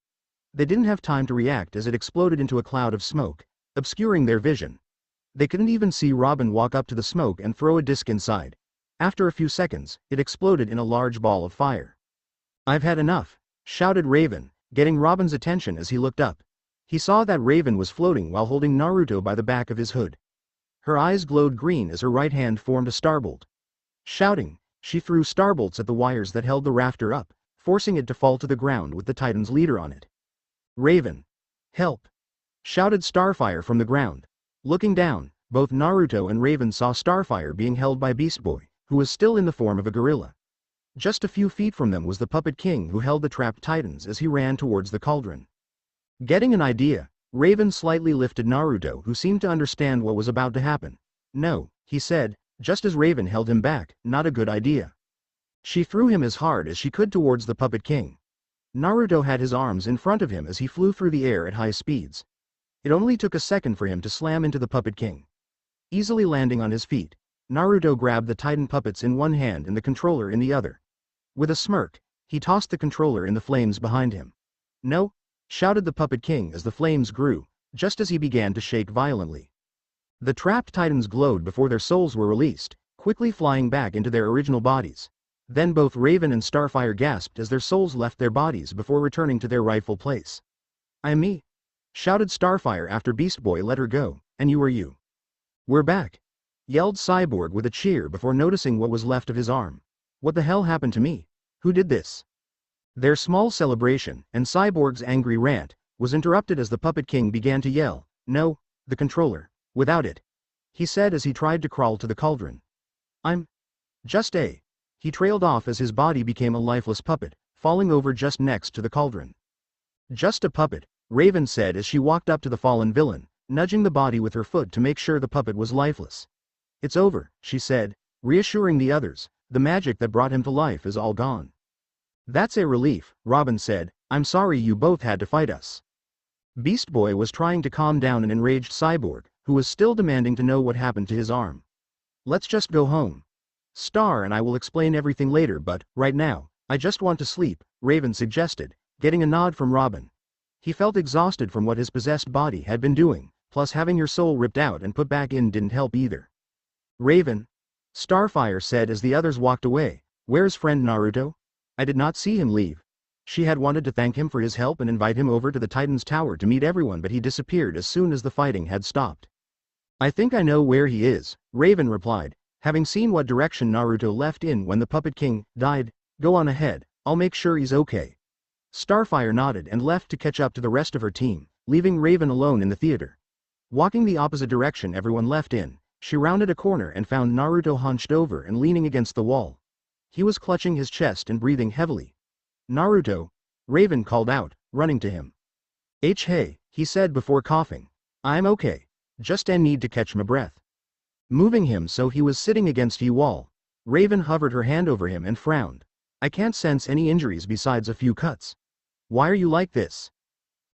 They didn't have time to react as it exploded into a cloud of smoke, obscuring their vision. They couldn't even see Robin walk up to the smoke and throw a disc inside. After a few seconds, it exploded in a large ball of fire. I've had enough, shouted Raven, getting Robin's attention as he looked up. He saw that Raven was floating while holding Naruto by the back of his hood. Her eyes glowed green as her right hand formed a starbolt. Shouting, she threw starbolts at the wires that held the rafter up, forcing it to fall to the ground with the Titan's leader on it. Raven! Help! Shouted Starfire from the ground. Looking down, both Naruto and Raven saw Starfire being held by Beast Boy, who was still in the form of a gorilla. Just a few feet from them was the Puppet King who held the trapped Titans as he ran towards the cauldron. Getting an idea, Raven slightly lifted Naruto, who seemed to understand what was about to happen. No, he said, just as Raven held him back, not a good idea. She threw him as hard as she could towards the Puppet King. Naruto had his arms in front of him as he flew through the air at high speeds. It only took a second for him to slam into the Puppet King. Easily landing on his feet, Naruto grabbed the Titan puppets in one hand and the controller in the other. With a smirk, he tossed the controller in the flames behind him. No! Shouted the Puppet King as the flames grew, just as he began to shake violently. The trapped Titans glowed before their souls were released, quickly flying back into their original bodies. Then both Raven and Starfire gasped as their souls left their bodies before returning to their rightful place. "I'm me," shouted Starfire after Beast Boy let her go, "and you are you." "We're back," yelled Cyborg with a cheer before noticing what was left of his arm. "What the hell happened to me? Who did this?" Their small celebration, and Cyborg's angry rant, was interrupted as the Puppet King began to yell, "No, the controller, without it," he said as he tried to crawl to the cauldron. "I'm just a..." He trailed off as his body became a lifeless puppet, falling over just next to the cauldron. "Just a puppet," Raven said as she walked up to the fallen villain, nudging the body with her foot to make sure the puppet was lifeless. "It's over," she said, reassuring the others, "the magic that brought him to life is all gone." "That's a relief," Robin said, "I'm sorry you both had to fight us." Beast Boy was trying to calm down an enraged Cyborg, who was still demanding to know what happened to his arm. "Let's just go home. Star and I will explain everything later, but, right now, I just want to sleep," Raven suggested, getting a nod from Robin. He felt exhausted from what his possessed body had been doing, plus having your soul ripped out and put back in didn't help either. "Raven," Starfire said as the others walked away, "where's friend Naruto? I did not see him leave." She had wanted to thank him for his help and invite him over to the Titan's tower to meet everyone, but he disappeared as soon as the fighting had stopped. "I think I know where he is," Raven replied, having seen what direction Naruto left in when the Puppet King died. "Go on ahead, I'll make sure he's okay." Starfire nodded and left to catch up to the rest of her team, leaving Raven alone in the theater. Walking the opposite direction everyone left in, she rounded a corner and found Naruto hunched over and leaning against the wall. He was clutching his chest and breathing heavily. "Naruto," Raven called out, running to him. Hey," he said before coughing. "I'm okay. Just need to catch my breath." Moving him so he was sitting against the wall, Raven hovered her hand over him and frowned. "I can't sense any injuries besides a few cuts." "Why are you like this?"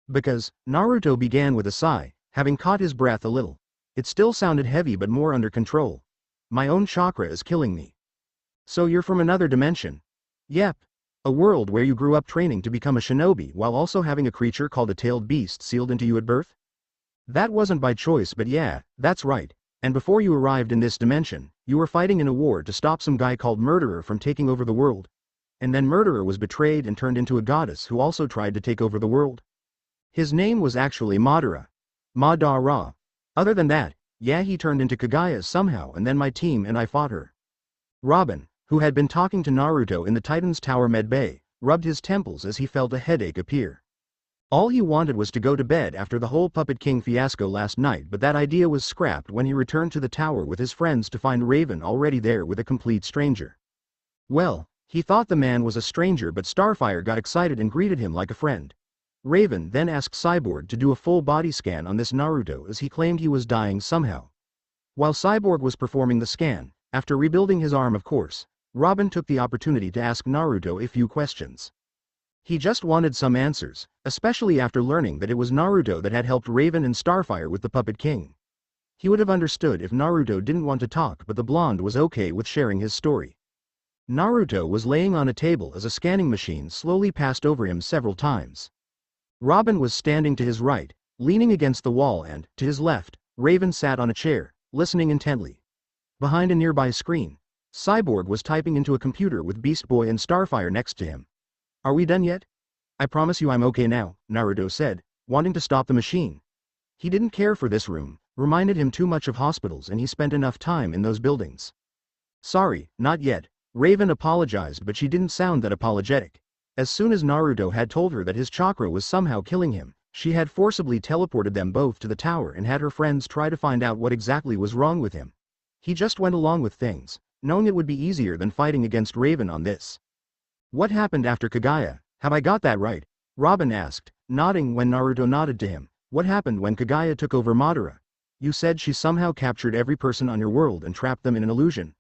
"Because," Naruto began with a sigh, having caught his breath a little. It still sounded heavy but more under control. "My own chakra is killing me." "So you're from another dimension?" "Yep. A world where you grew up training to become a shinobi while also having a creature called a tailed beast sealed into you at birth?" "That wasn't by choice, but yeah, that's right. And before you arrived in this dimension, you were fighting in a war to stop some guy called Murderer from taking over the world. And then Murderer was betrayed and turned into a goddess who also tried to take over the world. His name was actually Madara. Madara. Other than that, yeah, he turned into Kaguya somehow, and then my team and I fought her." Robin, who had been talking to Naruto in the Titan's Tower med bay, rubbed his temples as he felt a headache appear. All he wanted was to go to bed after the whole Puppet King fiasco last night, but that idea was scrapped when he returned to the tower with his friends to find Raven already there with a complete stranger. Well, he thought the man was a stranger, but Starfire got excited and greeted him like a friend. Raven then asked Cyborg to do a full body scan on this Naruto as he claimed he was dying somehow. While Cyborg was performing the scan, after rebuilding his arm of course, Robin took the opportunity to ask Naruto a few questions. He just wanted some answers, especially after learning that it was Naruto that had helped Raven and Starfire with the Puppet King. He would have understood if Naruto didn't want to talk, but the blonde was okay with sharing his story. Naruto was laying on a table as a scanning machine slowly passed over him several times. Robin was standing to his right, leaning against the wall, and, to his left, Raven sat on a chair, listening intently. Behind a nearby screen, Cyborg was typing into a computer with Beast Boy and Starfire next to him. Are we done yet? I promise you I'm okay now, Naruto said, wanting to stop the machine. He didn't care for this room, reminded him too much of hospitals and he spent enough time in those buildings. Sorry, not yet. Raven apologized but she didn't sound that apologetic. As soon as Naruto had told her that his chakra was somehow killing him, she had forcibly teleported them both to the tower and had her friends try to find out what exactly was wrong with him. He just went along with things, knowing it would be easier than fighting against Raven on this. What happened after Kagaya? Have I got that right? Robin asked, nodding when Naruto nodded to him. What happened when Kagaya took over Madara? You said she somehow captured every person on your world and trapped them in an illusion.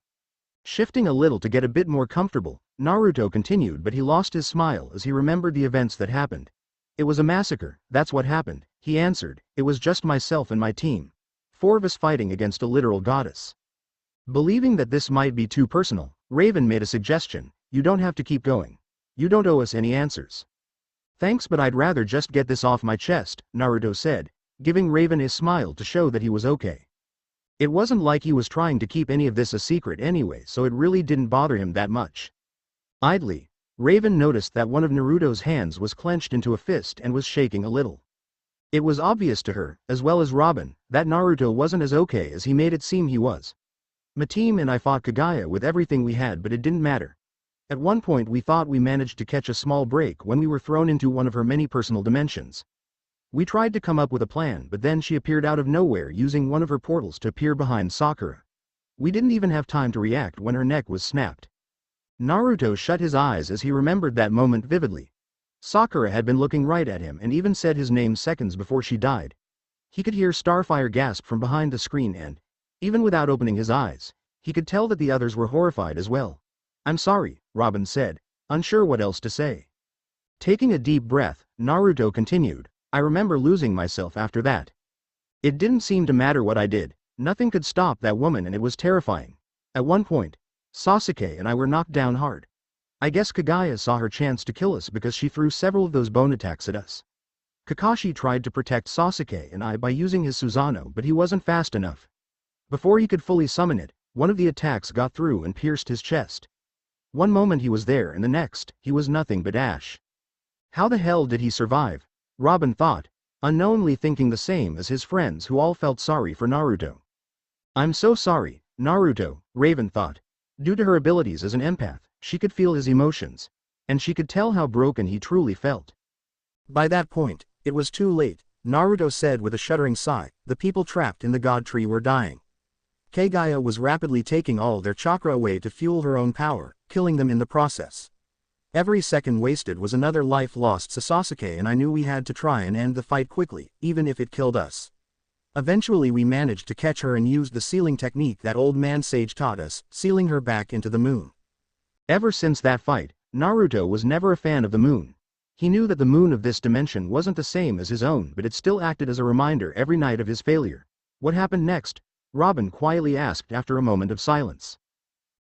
Shifting a little to get a bit more comfortable, Naruto continued but he lost his smile as he remembered the events that happened. It was a massacre, that's what happened, he answered. It was just myself and my team. 4 of us fighting against a literal goddess. Believing that this might be too personal, Raven made a suggestion. You don't have to keep going. You don't owe us any answers. Thanks but I'd rather just get this off my chest, Naruto said, giving Raven a smile to show that he was okay. It wasn't like he was trying to keep any of this a secret anyway so it really didn't bother him that much. Idly, Raven noticed that one of Naruto's hands was clenched into a fist and was shaking a little. It was obvious to her, as well as Robin, that Naruto wasn't as okay as he made it seem he was. My team and I fought Kagaya with everything we had but it didn't matter. At one point we thought we managed to catch a small break when we were thrown into one of her many personal dimensions. We tried to come up with a plan but then she appeared out of nowhere using one of her portals to appear behind Sakura. We didn't even have time to react when her neck was snapped. Naruto shut his eyes as he remembered that moment vividly. Sakura had been looking right at him and even said his name seconds before she died. He could hear Starfire gasp from behind the screen and, even without opening his eyes, he could tell that the others were horrified as well. I'm sorry, Robin said, unsure what else to say. Taking a deep breath, Naruto continued, I remember losing myself after that. It didn't seem to matter what I did, nothing could stop that woman and it was terrifying. At one point, Sasuke and I were knocked down hard. I guess Kagaya saw her chance to kill us because she threw several of those bone attacks at us. Kakashi tried to protect Sasuke and I by using his Susanoo but he wasn't fast enough. Before he could fully summon it, one of the attacks got through and pierced his chest. One moment he was there and the next, he was nothing but ash. How the hell did he survive? Robin thought, unknowingly thinking the same as his friends who all felt sorry for Naruto. I'm so sorry, Naruto, Raven thought. Due to her abilities as an empath, she could feel his emotions, and she could tell how broken he truly felt. By that point, it was too late, Naruto said with a shuddering sigh. The people trapped in the god tree were dying. Kagaya was rapidly taking all their chakra away to fuel her own power, killing them in the process. Every second wasted was another life lost to Sasuke and I knew we had to try and end the fight quickly, even if it killed us. Eventually we managed to catch her and used the sealing technique that old man Sage taught us, sealing her back into the moon. Ever since that fight, Naruto was never a fan of the moon. He knew that the moon of this dimension wasn't the same as his own but it still acted as a reminder every night of his failure. What happened next? Robin quietly asked after a moment of silence.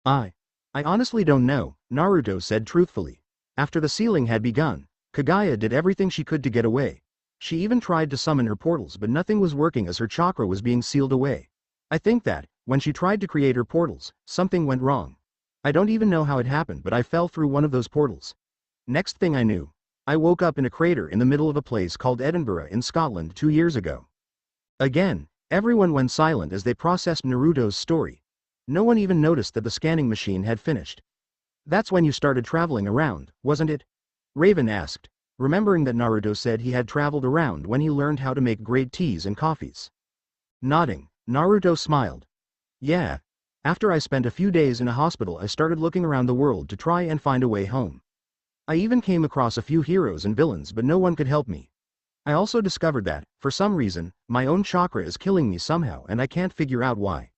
I honestly don't know, Naruto said truthfully. After the sealing had begun, Kagaya did everything she could to get away. She even tried to summon her portals but nothing was working as her chakra was being sealed away. I think that, when she tried to create her portals, something went wrong. I don't even know how it happened but I fell through one of those portals. Next thing I knew, I woke up in a crater in the middle of a place called Edinburgh in Scotland 2 years ago. Again, everyone went silent as they processed Naruto's story. No one even noticed that the scanning machine had finished. That's when you started traveling around, wasn't it? Raven asked, remembering that Naruto said he had traveled around when he learned how to make great teas and coffees. Nodding, Naruto smiled. Yeah. After I spent a few days in a hospital I started looking around the world to try and find a way home. I even came across a few heroes and villains but no one could help me. I also discovered that, for some reason, my own chakra is killing me somehow and I can't figure out why.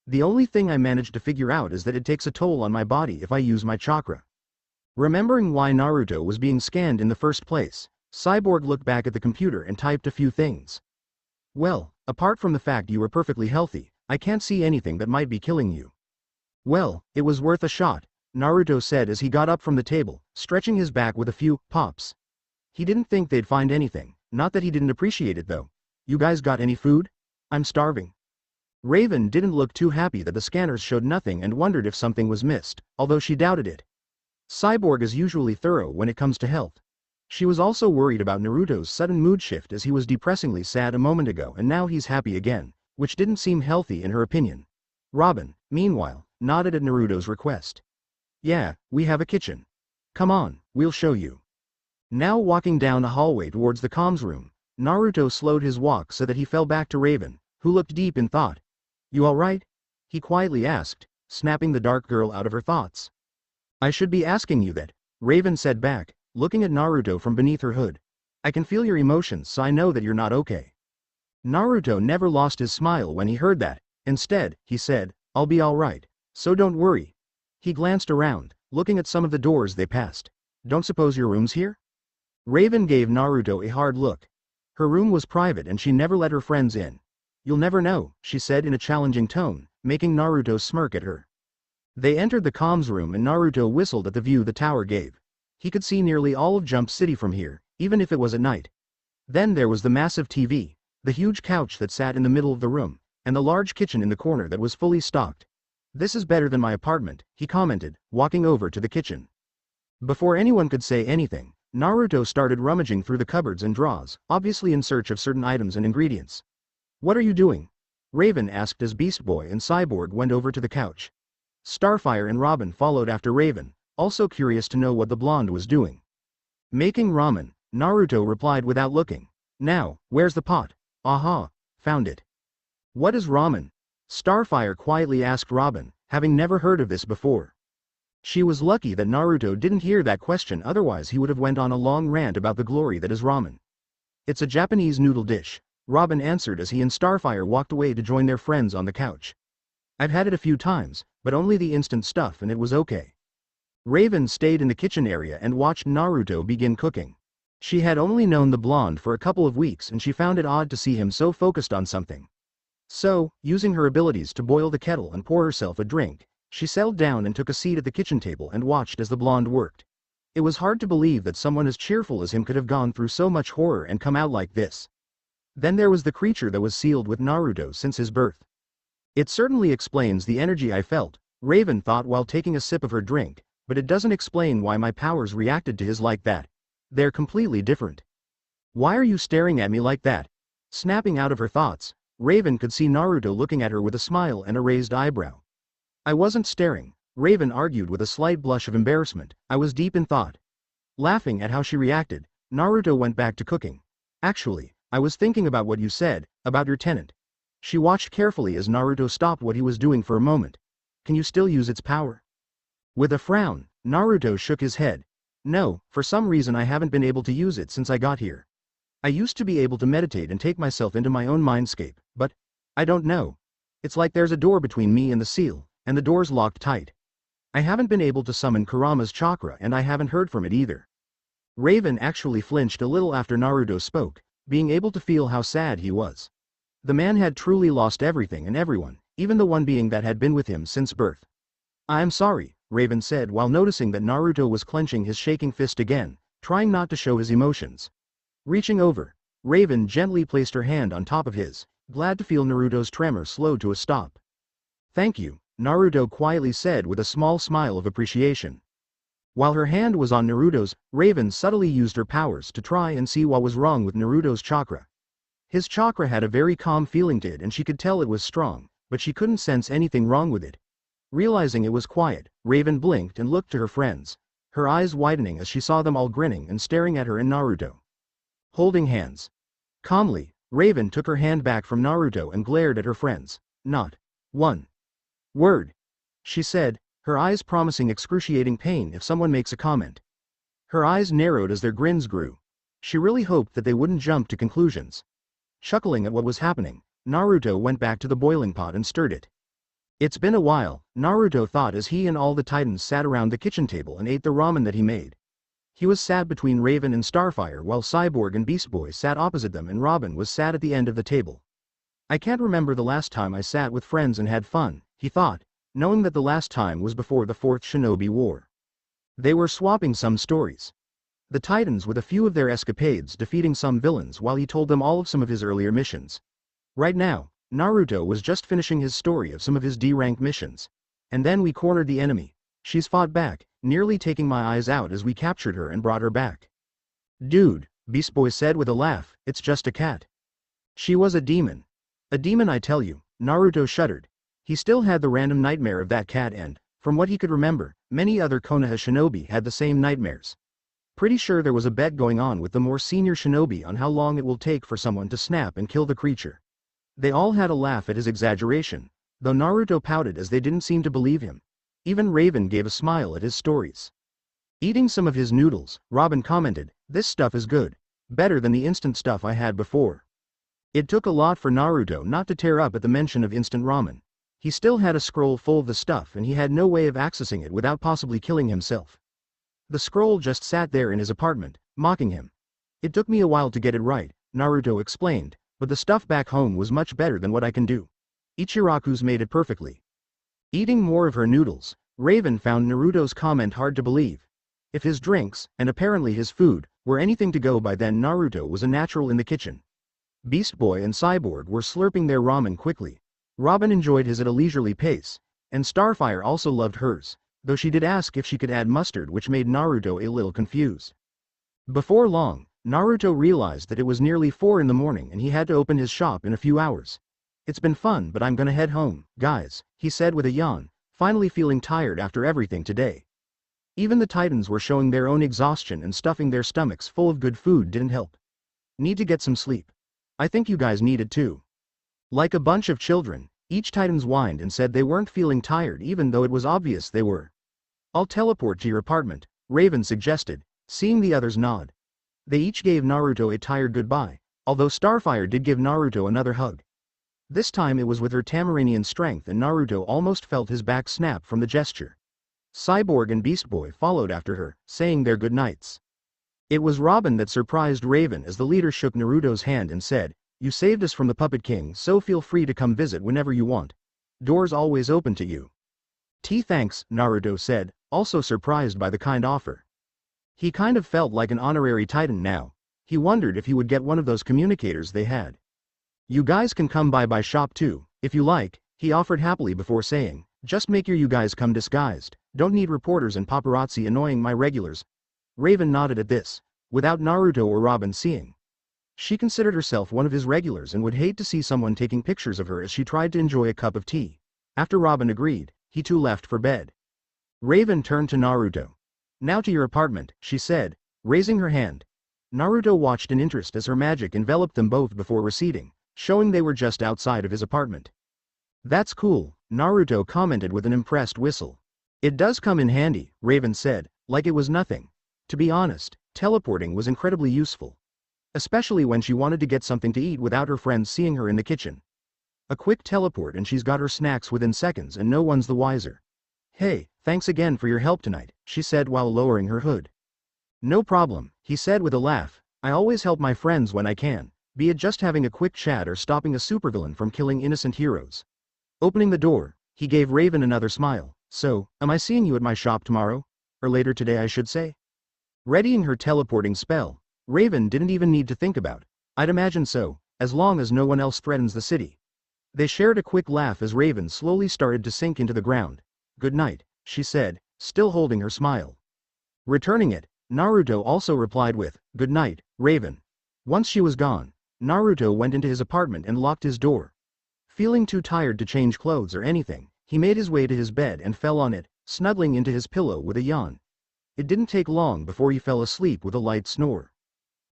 The only thing I managed to figure out is that it takes a toll on my body if I use my chakra. Remembering why Naruto was being scanned in the first place, Cyborg looked back at the computer and typed a few things. Well, apart from the fact you were perfectly healthy, I can't see anything that might be killing you. Well, it was worth a shot, Naruto said as he got up from the table, stretching his back with a few pops. He didn't think they'd find anything, not that he didn't appreciate it though. You guys got any food? I'm starving. Raven didn't look too happy that the scanners showed nothing and wondered if something was missed, although she doubted it. Cyborg is usually thorough when it comes to health. She was also worried about Naruto's sudden mood shift, as he was depressingly sad a moment ago and now he's happy again, which didn't seem healthy in her opinion. Robin, meanwhile, nodded at Naruto's request. Yeah, we have a kitchen. Come on, we'll show you. Now walking down a hallway towards the comms room, Naruto slowed his walk so that he fell back to Raven, who looked deep in thought. You alright? He quietly asked, snapping the dark girl out of her thoughts. I should be asking you that, Raven said back, looking at Naruto from beneath her hood. I can feel your emotions, so I know that you're not okay. Naruto never lost his smile when he heard that. Instead, he said, I'll be alright, so don't worry. He glanced around, looking at some of the doors they passed. Don't suppose your room's here? Raven gave Naruto a hard look. Her room was private and she never let her friends in. You'll never know, she said in a challenging tone, making Naruto smirk at her. They entered the comms room and Naruto whistled at the view the tower gave. He could see nearly all of Jump City from here, even if it was at night. Then there was the massive TV, the huge couch that sat in the middle of the room, and the large kitchen in the corner that was fully stocked. This is better than my apartment, he commented, walking over to the kitchen. Before anyone could say anything, Naruto started rummaging through the cupboards and drawers, obviously in search of certain items and ingredients. What are you doing? Raven asked as Beast Boy and Cyborg went over to the couch. Starfire and Robin followed after Raven, also curious to know what the blonde was doing. Making ramen, Naruto replied without looking. Now, where's the pot? Aha, found it. What is ramen? Starfire quietly asked Robin, having never heard of this before. She was lucky that Naruto didn't hear that question, otherwise he would have went on a long rant about the glory that is ramen. It's a Japanese noodle dish, Robin answered as he and Starfire walked away to join their friends on the couch. I've had it a few times, but only the instant stuff and it was okay. Raven stayed in the kitchen area and watched Naruto begin cooking. She had only known the blonde for a couple of weeks and she found it odd to see him so focused on something. So, using her abilities to boil the kettle and pour herself a drink, she settled down and took a seat at the kitchen table and watched as the blonde worked. It was hard to believe that someone as cheerful as him could have gone through so much horror and come out like this. Then there was the creature that was sealed with Naruto since his birth. It certainly explains the energy I felt, Raven thought while taking a sip of her drink, but it doesn't explain why my powers reacted to his like that. They're completely different. Why are you staring at me like that? Snapping out of her thoughts, Raven could see Naruto looking at her with a smile and a raised eyebrow. I wasn't staring, Raven argued with a slight blush of embarrassment, I was deep in thought. Laughing at how she reacted, Naruto went back to cooking. Actually, I was thinking about what you said, about your tenant. She watched carefully as Naruto stopped what he was doing for a moment. Can you still use its power? With a frown, Naruto shook his head. No, for some reason I haven't been able to use it since I got here. I used to be able to meditate and take myself into my own mindscape, but I don't know. It's like there's a door between me and the seal, and the door's locked tight. I haven't been able to summon Kurama's chakra and I haven't heard from it either. Raven actually flinched a little after Naruto spoke, being able to feel how sad he was. The man had truly lost everything and everyone, even the one being that had been with him since birth. I'm sorry, Raven said while noticing that Naruto was clenching his shaking fist again, trying not to show his emotions. Reaching over, Raven gently placed her hand on top of his, glad to feel Naruto's tremor slow to a stop. Thank you, Naruto quietly said with a small smile of appreciation. While her hand was on Naruto's, Raven subtly used her powers to try and see what was wrong with Naruto's chakra. His chakra had a very calm feeling to it and she could tell it was strong, but she couldn't sense anything wrong with it. Realizing it was quiet, Raven blinked and looked to her friends, her eyes widening as she saw them all grinning and staring at her and Naruto. Holding hands. Calmly, Raven took her hand back from Naruto and glared at her friends. Not one word, she said, her eyes promising excruciating pain if someone makes a comment. Her eyes narrowed as their grins grew. She really hoped that they wouldn't jump to conclusions. Chuckling at what was happening, Naruto went back to the boiling pot and stirred it. It's been a while, Naruto thought as he and all the Titans sat around the kitchen table and ate the ramen that he made. He was sat between Raven and Starfire while Cyborg and Beast Boy sat opposite them and Robin was sat at the end of the table. I can't remember the last time I sat with friends and had fun, he thought, knowing that the last time was before the Fourth Shinobi War. They were swapping some stories. The Titans with a few of their escapades defeating some villains while he told them all of some of his earlier missions. Right now, Naruto was just finishing his story of some of his D-rank missions. And then we cornered the enemy. She's fought back, nearly taking my eyes out as we captured her and brought her back. Dude, Beast Boy said with a laugh, it's just a cat. She was a demon. A demon, I tell you. Naruto shuddered. He still had the random nightmare of that cat and, from what he could remember, many other Konoha shinobi had the same nightmares. Pretty sure there was a bet going on with the more senior shinobi on how long it will take for someone to snap and kill the creature. They all had a laugh at his exaggeration, though Naruto pouted as they didn't seem to believe him. Even Raven gave a smile at his stories. Eating some of his noodles, Robin commented, this stuff is good. Better than the instant stuff I had before. It took a lot for Naruto not to tear up at the mention of instant ramen. He still had a scroll full of the stuff and he had no way of accessing it without possibly killing himself. The scroll just sat there in his apartment, mocking him. It took me a while to get it right, Naruto explained, but the stuff back home was much better than what I can do. Ichiraku's made it perfectly. Eating more of her noodles, Raven found Naruto's comment hard to believe. If his drinks, and apparently his food, were anything to go by, then Naruto was a natural in the kitchen. Beast Boy and Cyborg were slurping their ramen quickly. Robin enjoyed his at a leisurely pace, and Starfire also loved hers, though she did ask if she could add mustard, which made Naruto a little confused. Before long, Naruto realized that it was nearly 4 in the morning and he had to open his shop in a few hours. It's been fun, but I'm gonna head home, guys, he said with a yawn, finally feeling tired after everything today. Even the Titans were showing their own exhaustion and stuffing their stomachs full of good food didn't help. Need to get some sleep. I think you guys need it too. Like a bunch of children, each Titans whined and said they weren't feeling tired even though it was obvious they were. I'll teleport to your apartment, Raven suggested, seeing the others nod. They each gave Naruto a tired goodbye, although Starfire did give Naruto another hug. This time it was with her Tamaranian strength and Naruto almost felt his back snap from the gesture. Cyborg and Beast Boy followed after her, saying their good nights. It was Robin that surprised Raven as the leader shook Naruto's hand and said, you saved us from the Puppet King, so feel free to come visit whenever you want. Doors always open to you. Thanks, Naruto said, also surprised by the kind offer. He kind of felt like an honorary Titan now. He wondered if he would get one of those communicators they had. You guys can come by shop too, if you like, he offered happily before saying, just make you guys come disguised, don't need reporters and paparazzi annoying my regulars. Raven nodded at this, without Naruto or Robin seeing. She considered herself one of his regulars and would hate to see someone taking pictures of her as she tried to enjoy a cup of tea. After Robin agreed, he too left for bed. Raven turned to Naruto. Now to your apartment, she said, raising her hand. Naruto watched in interest as her magic enveloped them both before receding, showing they were just outside of his apartment. That's cool, Naruto commented with an impressed whistle. It does come in handy, Raven said, like it was nothing. To be honest, teleporting was incredibly useful. Especially when she wanted to get something to eat without her friends seeing her in the kitchen. A quick teleport and she's got her snacks within seconds and no one's the wiser. Hey, thanks again for your help tonight, she said while lowering her hood. No problem, he said with a laugh, I always help my friends when I can, be it just having a quick chat or stopping a supervillain from killing innocent heroes. Opening the door, he gave Raven another smile. So, am I seeing you at my shop tomorrow? Or later today, I should say? Readying her teleporting spell, Raven didn't even need to think about. I'd imagine so, as long as no one else threatens the city. They shared a quick laugh as Raven slowly started to sink into the ground. Good night, she said, still holding her smile. Returning it, Naruto also replied with, good night, Raven. Once she was gone, Naruto went into his apartment and locked his door. Feeling too tired to change clothes or anything, he made his way to his bed and fell on it, snuggling into his pillow with a yawn. It didn't take long before he fell asleep with a light snore.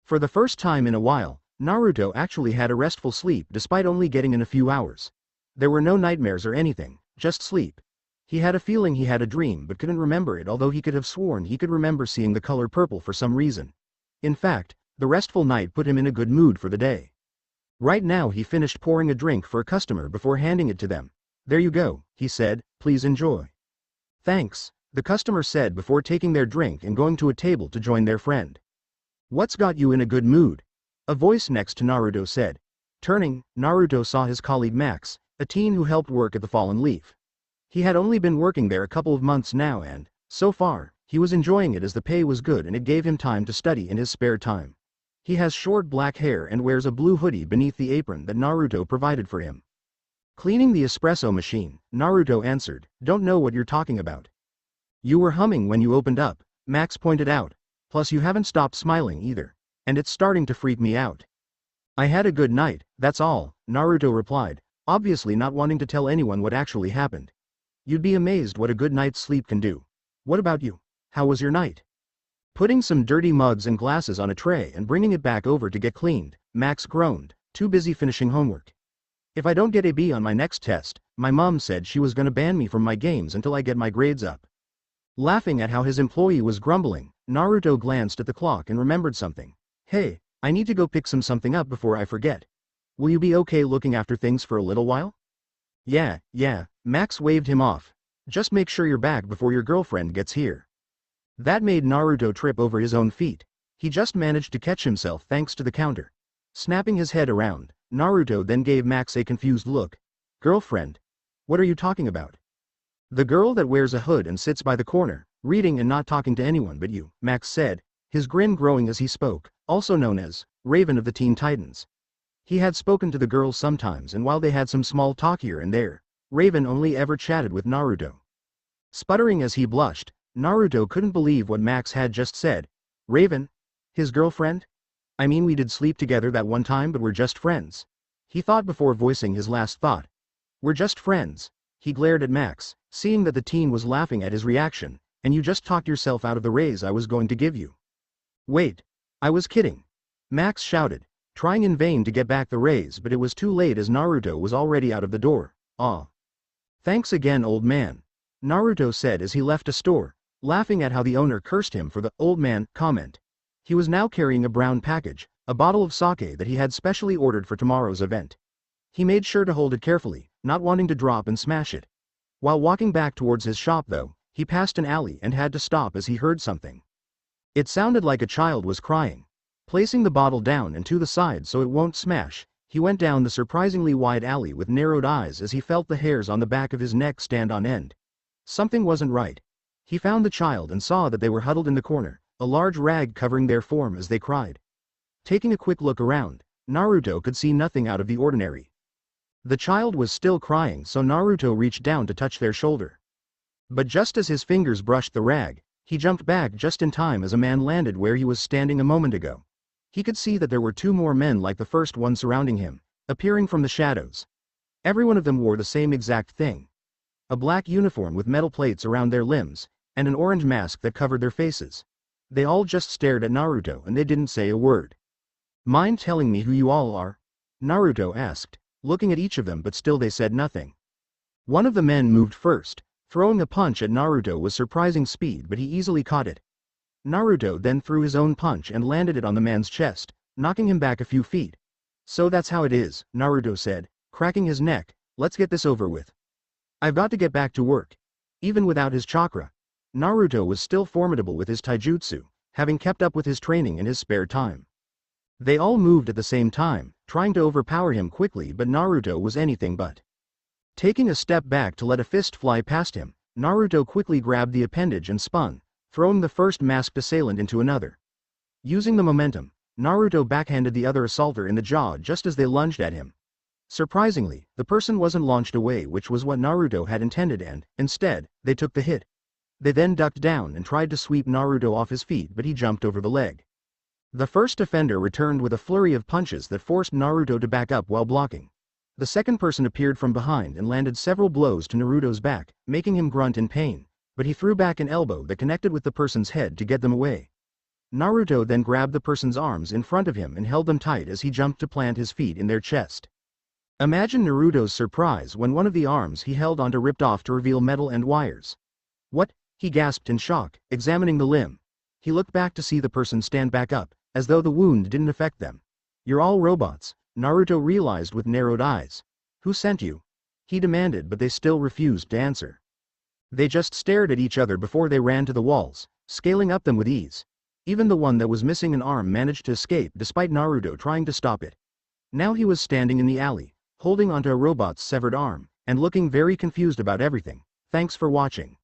For the first time in a while, Naruto actually had a restful sleep despite only getting in a few hours. There were no nightmares or anything, just sleep. He had a feeling he had a dream but couldn't remember it, although he could have sworn he could remember seeing the color purple for some reason. In fact, the restful night put him in a good mood for the day. Right now he finished pouring a drink for a customer before handing it to them. There you go, he said, please enjoy. Thanks, the customer said before taking their drink and going to a table to join their friend. What's got you in a good mood? A voice next to Naruto said. Turning, Naruto saw his colleague Max, a teen who helped work at the Fallen Leaf. He had only been working there a couple of months now and, so far, he was enjoying it as the pay was good and it gave him time to study in his spare time. He has short black hair and wears a blue hoodie beneath the apron that Naruto provided for him. Cleaning the espresso machine, Naruto answered, don't know what you're talking about. You were humming when you opened up, Max pointed out. Plus you haven't stopped smiling either. And it's starting to freak me out. I had a good night, that's all, Naruto replied, obviously not wanting to tell anyone what actually happened. You'd be amazed what a good night's sleep can do. What about you? How was your night? Putting some dirty mugs and glasses on a tray and bringing it back over to get cleaned, Max groaned, too busy finishing homework. If I don't get a B on my next test, my mom said she was gonna ban me from my games until I get my grades up. Laughing at how his employee was grumbling, Naruto glanced at the clock and remembered something. Hey, I need to go pick something up before I forget. Will you be okay looking after things for a little while? Yeah, Max waved him off. Just make sure you're back before your girlfriend gets here. That made Naruto trip over his own feet. He just managed to catch himself thanks to the counter. Snapping his head around, Naruto then gave Max a confused look. Girlfriend? What are you talking about? The girl that wears a hood and sits by the corner, reading and not talking to anyone but you, Max said, his grin growing as he spoke, also known as Raven of the Teen Titans. He had spoken to the girl sometimes, and while they had some small talk here and there, Raven only ever chatted with Naruto. Sputtering as he blushed, Naruto couldn't believe what Max had just said. Raven? His girlfriend? I mean, we did sleep together that one time, but we're just friends. He thought before voicing his last thought. We're just friends. He glared at Max, seeing that the teen was laughing at his reaction, and you just talked yourself out of the raise I was going to give you. Wait. I was kidding. Max shouted, trying in vain to get back the raise, but it was too late as Naruto was already out of the door. Aw. Thanks again, old man. Naruto said as he left a store, laughing at how the owner cursed him for the old man comment. He was now carrying a brown package, a bottle of sake that he had specially ordered for tomorrow's event. He made sure to hold it carefully, not wanting to drop and smash it. While walking back towards his shop though, he passed an alley and had to stop as he heard something. It sounded like a child was crying. Placing the bottle down and to the side so it won't smash, he went down the surprisingly wide alley with narrowed eyes as he felt the hairs on the back of his neck stand on end. Something wasn't right. He found the child and saw that they were huddled in the corner, a large rag covering their form as they cried. Taking a quick look around, Naruto could see nothing out of the ordinary. The child was still crying, so Naruto reached down to touch their shoulder. But just as his fingers brushed the rag, he jumped back just in time as a man landed where he was standing a moment ago. He could see that there were two more men like the first one surrounding him, appearing from the shadows. Every one of them wore the same exact thing. A black uniform with metal plates around their limbs, and an orange mask that covered their faces. They all just stared at Naruto and they didn't say a word. Mind telling me who you all are? Naruto asked, looking at each of them, but still they said nothing. One of the men moved first, throwing a punch at Naruto with surprising speed, but he easily caught it. Naruto then threw his own punch and landed it on the man's chest, knocking him back a few feet. So that's how it is, Naruto said, cracking his neck, let's get this over with. I've got to get back to work. Even without his chakra, Naruto was still formidable with his taijutsu, having kept up with his training in his spare time. They all moved at the same time, trying to overpower him quickly, but Naruto was anything but. Taking a step back to let a fist fly past him, Naruto quickly grabbed the appendage and spun, throwing the first masked assailant into another. Using the momentum, Naruto backhanded the other assaulter in the jaw just as they lunged at him. Surprisingly, the person wasn't launched away, which was what Naruto had intended, and, instead, they took the hit. They then ducked down and tried to sweep Naruto off his feet, but he jumped over the leg. The first offender returned with a flurry of punches that forced Naruto to back up while blocking. The second person appeared from behind and landed several blows to Naruto's back, making him grunt in pain, but he threw back an elbow that connected with the person's head to get them away. Naruto then grabbed the person's arms in front of him and held them tight as he jumped to plant his feet in their chest. Imagine Naruto's surprise when one of the arms he held onto ripped off to reveal metal and wires. What? He gasped in shock, examining the limb. He looked back to see the person stand back up, as though the wound didn't affect them. You're all robots, Naruto realized with narrowed eyes. Who sent you? He demanded, but they still refused to answer. They just stared at each other before they ran to the walls, scaling up them with ease. Even the one that was missing an arm managed to escape despite Naruto trying to stop it. Now he was standing in the alley, holding onto a robot's severed arm, and looking very confused about everything. Thanks for watching.